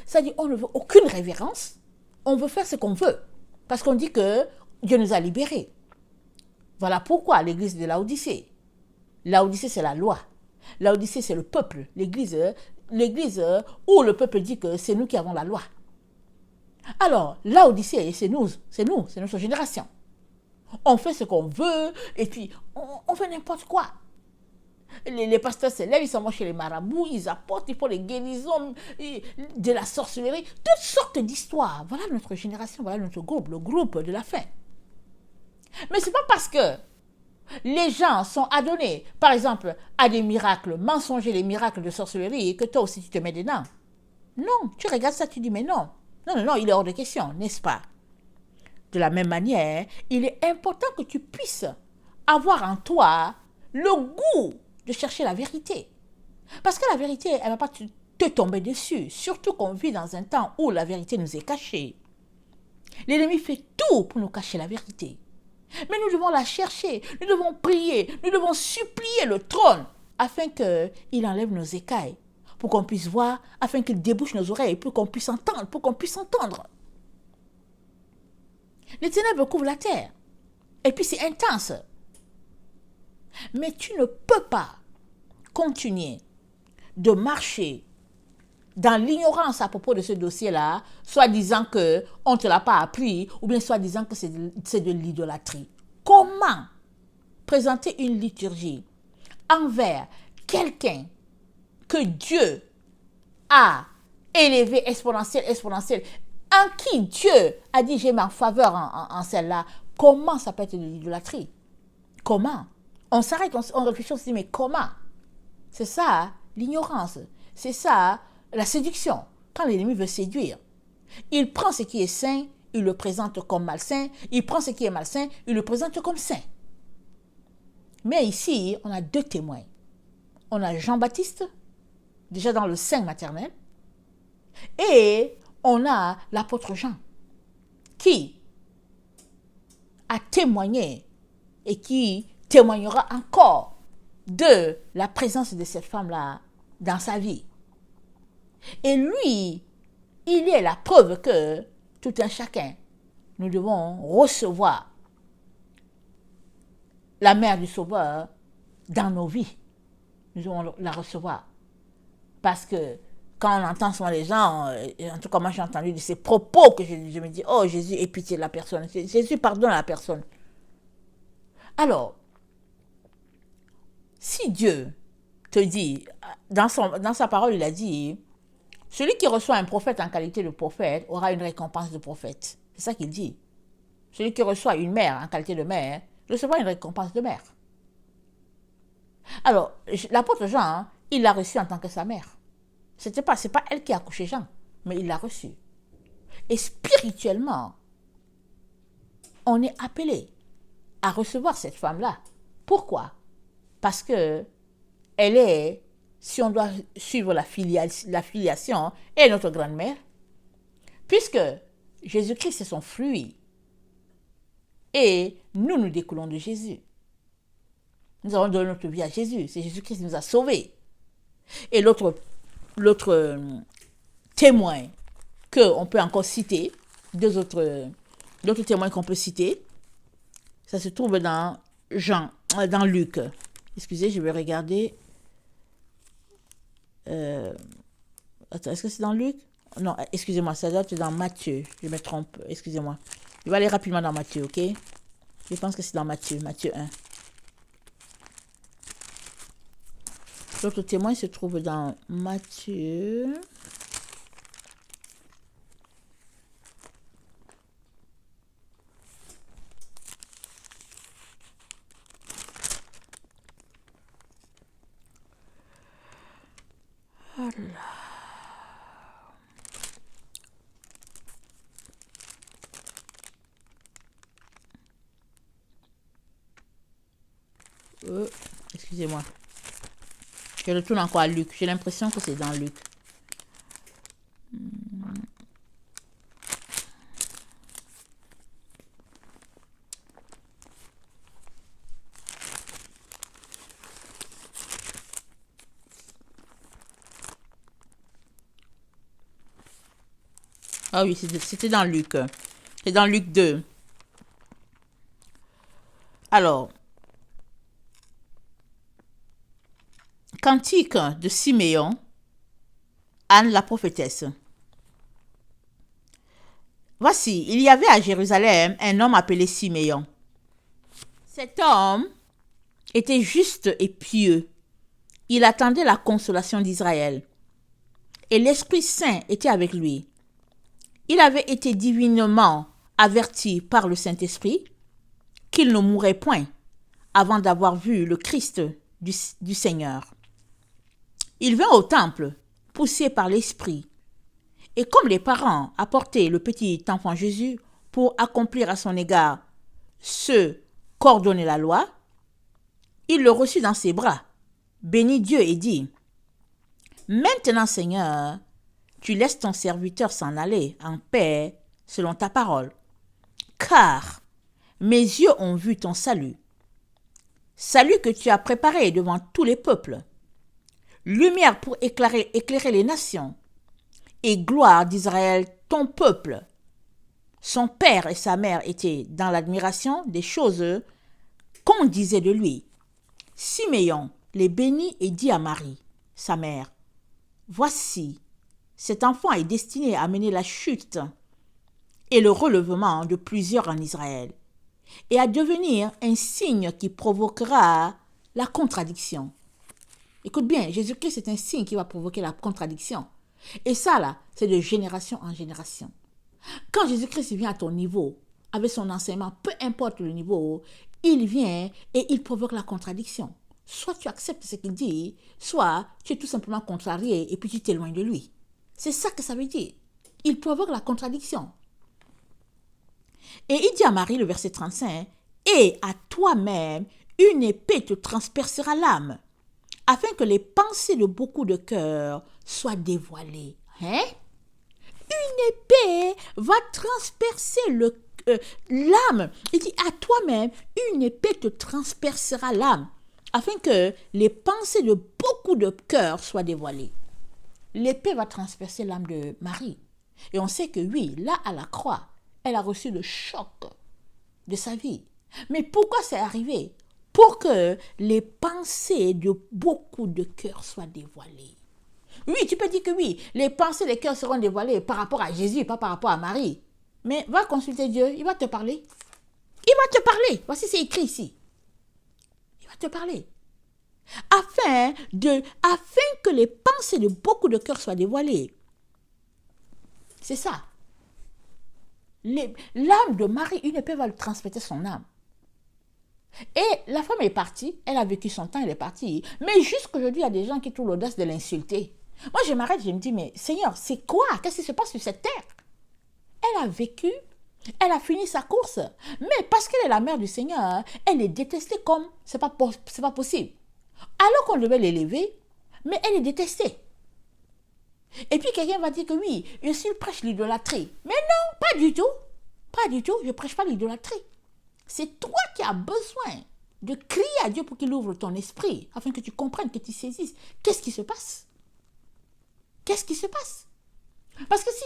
c'est-à-dire on ne veut aucune révérence. On veut faire ce qu'on veut. Parce qu'on dit que Dieu nous a libérés. Voilà pourquoi l'église de Laodicée. Laodicée, c'est la loi. Laodicée, c'est le peuple. L'église où le peuple dit que c'est nous qui avons la loi. Alors, Laodicée, c'est nous, c'est notre génération. On fait ce qu'on veut et puis on fait n'importe quoi. Les pasteurs se lèvent, ils s'en vont chez les marabouts, ils apportent, ils font les guérisons, de la sorcellerie, toutes sortes d'histoires. Voilà notre génération, voilà notre groupe, le groupe de la fin. Mais c'est pas parce que les gens sont adonnés, par exemple, à des miracles mensongers, des miracles de sorcellerie, et que toi aussi tu te mets dedans. Non, tu regardes ça, tu dis, mais non. Non, non, non, il est hors de question, n'est-ce pas? De la même manière, il est important que tu puisses avoir en toi le goût de chercher la vérité. Parce que la vérité, elle ne va pas te tomber dessus. Surtout qu'on vit dans un temps où la vérité nous est cachée. L'ennemi fait tout pour nous cacher la vérité. Mais nous devons la chercher, nous devons prier, nous devons supplier le trône afin qu'il enlève nos écailles, pour qu'on puisse voir, afin qu'il débouche nos oreilles, pour qu'on puisse entendre, Les ténèbres couvrent la terre. Et puis c'est intense. Mais tu ne peux pas continuer de marcher dans l'ignorance à propos de ce dossier-là, soit disant qu'on ne te l'a pas appris, ou bien soit disant que c'est de l'idolâtrie. Comment présenter une liturgie envers quelqu'un que Dieu a élevé exponentiel, en qui Dieu a dit j'ai ma faveur en celle-là? Comment ça peut être de l'idolâtrie? Comment? On s'arrête, on réfléchit, on se dit mais comment? C'est ça l'ignorance, c'est ça la séduction. Quand l'ennemi veut séduire, il prend ce qui est saint, il le présente comme malsain, il prend ce qui est malsain, il le présente comme saint. Mais ici, on a deux témoins. On a Jean-Baptiste, déjà dans le sein maternel, et on a l'apôtre Jean, qui a témoigné et qui témoignera encore de la présence de cette femme-là dans sa vie. Et lui, il est la preuve que tout un chacun, nous devons recevoir la mère du Sauveur dans nos vies. Nous devons la recevoir. Parce que quand on entend souvent les gens, en tout cas moi j'ai entendu de ces propos que je me dis, oh Jésus, aie pitié de la personne. Jésus pardonne à la personne. Alors, si Dieu te dit, dans sa parole il a dit, celui qui reçoit un prophète en qualité de prophète aura une récompense de prophète. C'est ça qu'il dit. Celui qui reçoit une mère en qualité de mère recevra une récompense de mère. Alors, l'apôtre Jean, il l'a reçu en tant que sa mère. C'est pas elle qui a accouché Jean, mais il l'a reçu. Et spirituellement, on est appelé à recevoir cette femme-là. Pourquoi? Parce que elle est, si on doit suivre la filiation, elle est notre grand-mère, puisque Jésus-Christ est son fruit. Et nous découlons de Jésus. Nous avons donné notre vie à Jésus. C'est Jésus-Christ qui nous a sauvés. Et l'autre témoin qu'on peut encore citer, d'autres témoins qu'on peut citer, ça se trouve dans Luc. Excusez, je vais regarder. Attends, est-ce que c'est dans Luc? Non, excusez-moi, ça doit être dans Matthieu. Je me trompe, excusez-moi. Je vais aller rapidement dans Matthieu, ok? Je pense que c'est dans Matthieu 1. L'autre témoin se trouve dans Matthieu. Voilà. Excusez-moi. Je retourne encore à Luc. J'ai l'impression que c'est dans Luc. Ah oui, c'était dans Luc. C'est dans Luc 2. Alors, cantique de Siméon, Anne la prophétesse. Voici, il y avait à Jérusalem un homme appelé Siméon. Cet homme était juste et pieux. Il attendait la consolation d'Israël. Et l'Esprit Saint était avec lui. Il avait été divinement averti par le Saint-Esprit qu'il ne mourrait point avant d'avoir vu le Christ du Seigneur. Il vint au temple, poussé par l'Esprit. Et comme les parents apportaient le petit enfant Jésus pour accomplir à son égard ce qu'ordonnait la loi, il le reçut dans ses bras, bénit Dieu et dit, « Maintenant, Seigneur, tu laisses ton serviteur s'en aller en paix selon ta parole, car mes yeux ont vu ton salut, salut que tu as préparé devant tous les peuples, lumière pour éclairer les nations, et gloire d'Israël, ton peuple. » Son père et sa mère étaient dans l'admiration des choses qu'on disait de lui. Siméon les bénit et dit à Marie, sa mère, « Voici, cet enfant est destiné à amener la chute et le relèvement de plusieurs en Israël, et à devenir un signe qui provoquera la contradiction. » Écoute bien, Jésus-Christ est un signe qui va provoquer la contradiction. Et ça, là, c'est de génération en génération. Quand Jésus-Christ vient à ton niveau, avec son enseignement, peu importe le niveau, il vient et il provoque la contradiction. Soit tu acceptes ce qu'il dit, soit tu es tout simplement contrarié et puis tu t'éloignes de lui. C'est ça que ça veut dire. Il provoque la contradiction. Et il dit à Marie, le verset 35, « Et à toi-même, une épée te transpercera l'âme, afin que les pensées de beaucoup de cœurs soient dévoilées. » Hein? Une épée va transpercer l'âme. Il dit, à toi-même, une épée te transpercera l'âme, afin que les pensées de beaucoup de cœurs soient dévoilées. L'épée va transpercer l'âme de Marie. Et on sait que oui, là à la croix, elle a reçu le choc de sa vie. Mais pourquoi c'est arrivé? Pour que les pensées de beaucoup de cœurs soient dévoilées. Oui, tu peux dire que oui, les pensées des cœurs seront dévoilées par rapport à Jésus, pas par rapport à Marie. Mais va consulter Dieu, il va te parler. Il va te parler. Voici, c'est écrit ici. Il va te parler. Afin que les pensées de beaucoup de cœurs soient dévoilées. C'est ça. L'âme de Marie, une épée va lui transmettre son âme. Et la femme est partie, elle a vécu son temps, elle est partie. Mais jusqu'aujourd'hui, il y a des gens qui trouvent l'audace de l'insulter. Moi, je m'arrête, je me dis, mais Seigneur, c'est quoi? Qu'est-ce qui se passe sur cette terre? Elle a vécu, elle a fini sa course. Mais parce qu'elle est la mère du Seigneur, elle est détestée comme c'est pas possible. Alors qu'on devait l'élever, mais elle est détestée. Et puis quelqu'un va dire que oui, je prêche l'idolâtrie. Mais non, pas du tout. Pas du tout, je ne prêche pas l'idolâtrie. C'est toi qui as besoin de crier à Dieu pour qu'il ouvre ton esprit, afin que tu comprennes, que tu saisisses. Qu'est-ce qui se passe? Qu'est-ce qui se passe? Parce que si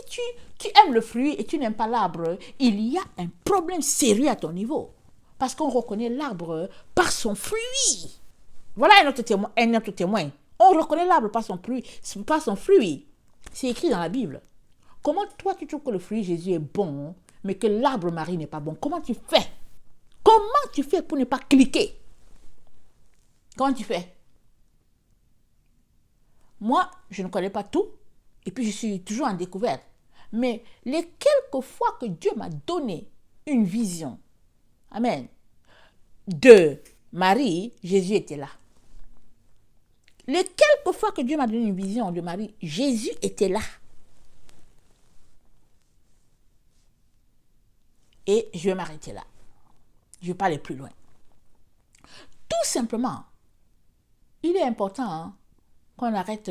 tu aimes le fruit et tu n'aimes pas l'arbre, il y a un problème sérieux à ton niveau. Parce qu'on reconnaît l'arbre par son fruit. Voilà un autre témoin. On reconnaît l'arbre par son fruit. C'est écrit dans la Bible. Comment toi tu trouves que le fruit Jésus est bon, mais que l'arbre Marie n'est pas bon? Comment tu fais? Comment tu fais pour ne pas cliquer? Comment tu fais? Moi, je ne connais pas tout, et puis je suis toujours en découverte. Mais les quelques fois que Dieu m'a donné une vision, amen, de Marie, Jésus était là. Les quelques fois que Dieu m'a donné une vision de Marie, Jésus était là. Et je vais m'arrêter là. Je ne vais pas aller plus loin. Tout simplement, il est important qu'on arrête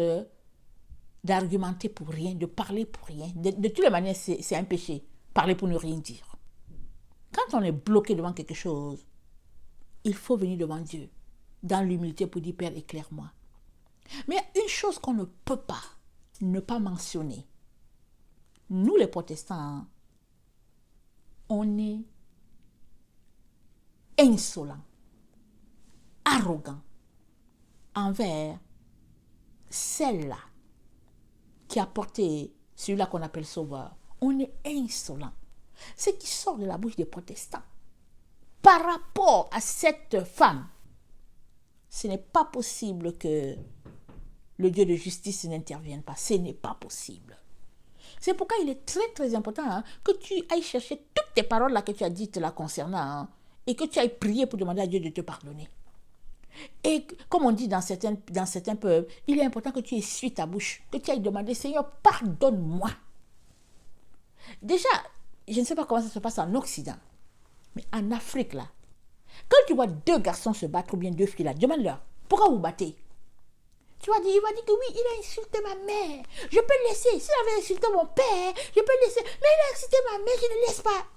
d'argumenter pour rien, de parler pour rien. De toutes les manières, c'est un péché. Parler pour ne rien dire. Quand on est bloqué devant quelque chose, il faut venir devant Dieu, dans l'humilité pour dire, Père, éclaire-moi. Mais il y a une chose qu'on ne peut pas ne pas mentionner. Nous, les protestants, on est insolent, arrogant envers celle-là qui a porté celui-là qu'on appelle sauveur. On est insolent. Ce qui sort de la bouche des protestants par rapport à cette femme, ce n'est pas possible que le Dieu de justice n'intervienne pas. Ce n'est pas possible. C'est pourquoi il est très très important que tu ailles chercher toutes tes paroles là que tu as dites là concernant et que tu ailles prier pour demander à Dieu de te pardonner. Et comme on dit dans certains peuples, il est important que tu essuies ta bouche, que tu ailles demander, Seigneur, pardonne-moi. Déjà, je ne sais pas comment ça se passe en Occident, mais en Afrique, là, quand tu vois deux garçons se battre ou bien deux filles, là, demande-leur, pourquoi vous battez? Il va dire que oui, il a insulté ma mère. Je peux le laisser. S'il avait insulté mon père, je peux le laisser. Mais il a insulté ma mère, je ne le laisse pas.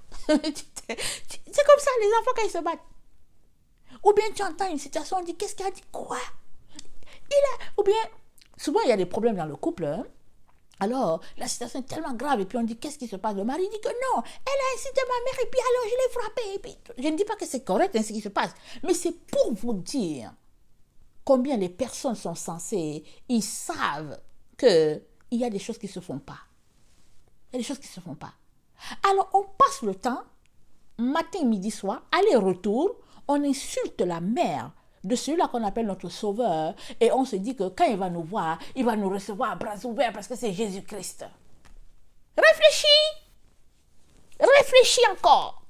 C'est comme ça, les enfants, quand ils se battent. Ou bien tu entends une situation, on dit, qu'est-ce qu'il a dit? Quoi? Ou bien, souvent, il y a des problèmes dans le couple. Hein? Alors, la situation est tellement grave, et puis on dit, qu'est-ce qui se passe? Le mari dit que non, elle a insulté ma mère, et puis alors, je l'ai frappée. Et puis, je ne dis pas que c'est correct, hein, ce qui se passe, mais c'est pour vous dire combien les personnes sont censées, ils savent qu'il y a des choses qui ne se font pas. Il y a des choses qui ne se font pas. Alors, on passe le temps, matin, midi, soir, aller-retour, on insulte la mère de celui-là qu'on appelle notre sauveur, et on se dit que quand il va nous voir, il va nous recevoir à bras ouverts parce que c'est Jésus-Christ. Réfléchis encore.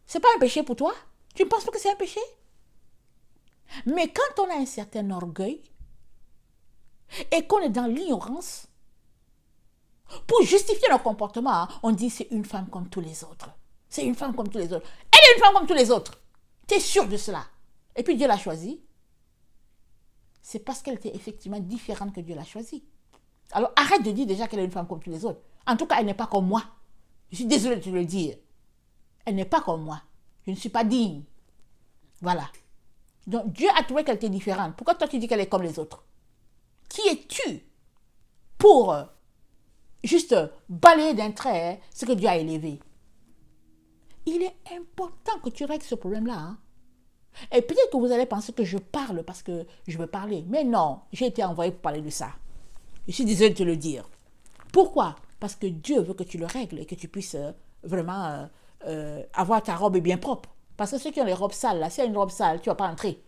C'est pas un péché pour toi? Tu ne penses pas que c'est un péché? Mais quand on a un certain orgueil et qu'on est dans l'ignorance, pour justifier nos comportements, on dit c'est une femme comme tous les autres. C'est une femme comme tous les autres. Elle est une femme comme tous les autres. Tu es sûr de cela? Et puis Dieu l'a choisie. C'est parce qu'elle était effectivement différente que Dieu l'a choisie. Alors arrête de dire déjà qu'elle est une femme comme tous les autres. En tout cas, elle n'est pas comme moi. Je suis désolée de te le dire. Elle n'est pas comme moi. Je ne suis pas digne. Voilà. Donc Dieu a trouvé qu'elle était différente. Pourquoi toi tu dis qu'elle est comme les autres? Qui es-tu pour juste balayer d'un trait ce que Dieu a élevé? Il est important que tu règles ce problème-là. Hein? Et peut-être que vous allez penser que je parle parce que je veux parler. Mais non, j'ai été envoyé pour parler de ça. Je suis désolée de te le dire. Pourquoi? Parce que Dieu veut que tu le règles et que tu puisses vraiment avoir ta robe bien propre. Parce que ceux qui ont les robes sales, là, s'il y a une robe sale, tu ne vas pas entrer.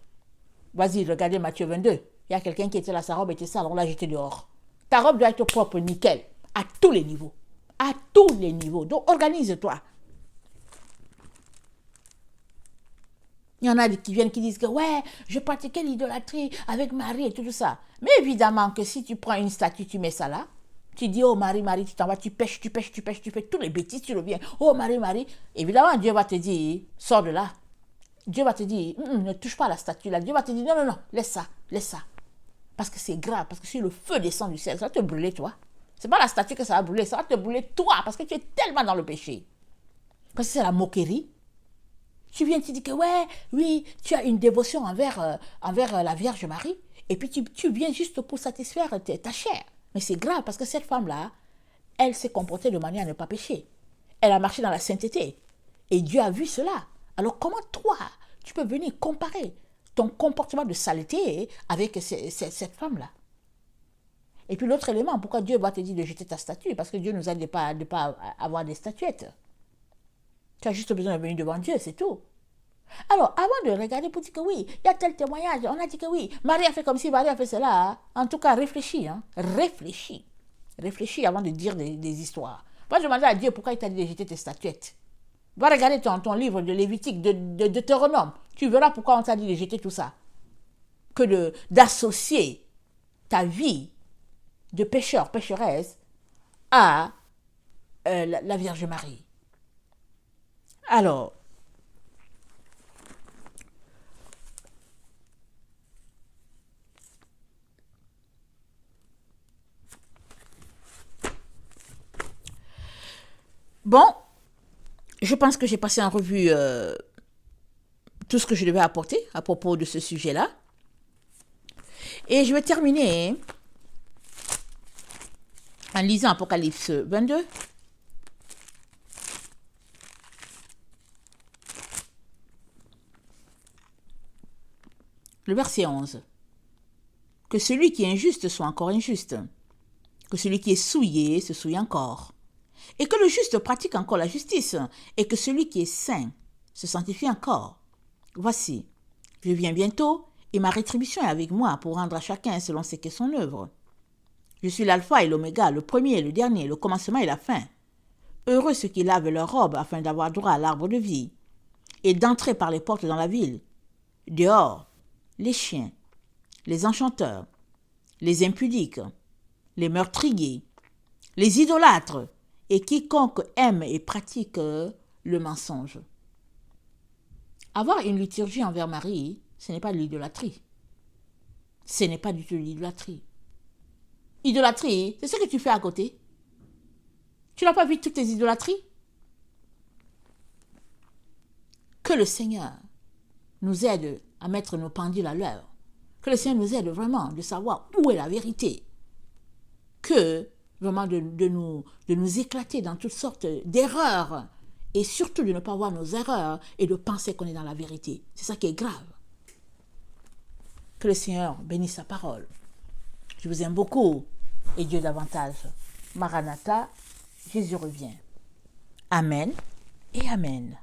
Vas-y, regardez Matthieu 22. Il y a quelqu'un qui était là, sa robe était sale, on l'a jeté dehors. Ta robe doit être propre, nickel, à tous les niveaux. À tous les niveaux. Donc, organise-toi. Il y en a qui viennent qui disent que ouais, je pratiquais l'idolâtrie avec Marie et tout ça. Mais évidemment que si tu prends une statue, tu mets ça là, tu dis oh Marie, Marie, tu t'en vas, tu pêches, tu fais tous les bêtises, tu reviens. Oh Marie, Marie. Évidemment, Dieu va te dire, sors de là. Dieu va te dire, ne touche pas à la statue là. Dieu va te dire, non, laisse ça. Parce que c'est grave, parce que si le feu descend du ciel, ça va te brûler toi. C'est pas la statue que ça va brûler, ça va te brûler toi, parce que tu es tellement dans le péché. Parce que c'est la moquerie. Tu viens, tu dis que ouais, oui, tu as une dévotion envers la Vierge Marie, et puis tu viens juste pour satisfaire ta chair. Mais c'est grave, parce que cette femme-là, elle s'est comportée de manière à ne pas pécher. Elle a marché dans la sainteté. Et Dieu a vu cela. Alors comment toi, tu peux venir comparer ton comportement de saleté avec cette femme-là? Et puis l'autre élément, pourquoi Dieu va te dire de jeter ta statue? Parce que Dieu nous a dit de ne pas avoir des statuettes. Tu as juste besoin de venir devant Dieu, c'est tout. Alors, avant de regarder pour dire que oui, il y a tel témoignage, on a dit que oui, Marie a fait comme si Marie a fait cela. Hein. En tout cas, réfléchis. Hein. Réfléchis avant de dire des histoires. Va demander à Dieu pourquoi il t'a dit de jeter tes statuettes. Va regarder ton livre de Lévitique, de Deutéronome. Tu verras pourquoi on t'a dit de jeter tout ça. Que d'associer ta vie de pécheur, pécheresse à la Vierge Marie. Alors, bon, je pense que j'ai passé en revue tout ce que je devais apporter à propos de ce sujet-là. Et je vais terminer en lisant Apocalypse 22. Le verset 11. Que celui qui est injuste soit encore injuste. Que celui qui est souillé se souille encore. Et que le juste pratique encore la justice. Et que celui qui est saint se sanctifie encore. Voici, je viens bientôt, et ma rétribution est avec moi pour rendre à chacun selon ce qu'est son œuvre. Je suis l'alpha et l'oméga, le premier et le dernier, le commencement et la fin. Heureux ceux qui lavent leur robe afin d'avoir droit à l'arbre de vie. et d'entrer par les portes dans la ville. Dehors, les chiens, les enchanteurs, les impudiques, les meurtriers, les idolâtres et quiconque aime et pratique le mensonge. Avoir une liturgie envers Marie, ce n'est pas de l'idolâtrie. Ce n'est pas du tout de l'idolâtrie. Idolâtrie, c'est ce que tu fais à côté. Tu n'as pas vu toutes tes idolâtries? Que le Seigneur nous aide à mettre nos pendules à l'heure. Que le Seigneur nous aide vraiment de savoir où est la vérité. Que vraiment de nous éclater dans toutes sortes d'erreurs. Et surtout de ne pas voir nos erreurs et de penser qu'on est dans la vérité. C'est ça qui est grave. Que le Seigneur bénisse sa parole. Je vous aime beaucoup et Dieu davantage. Maranatha, Jésus revient. Amen et Amen.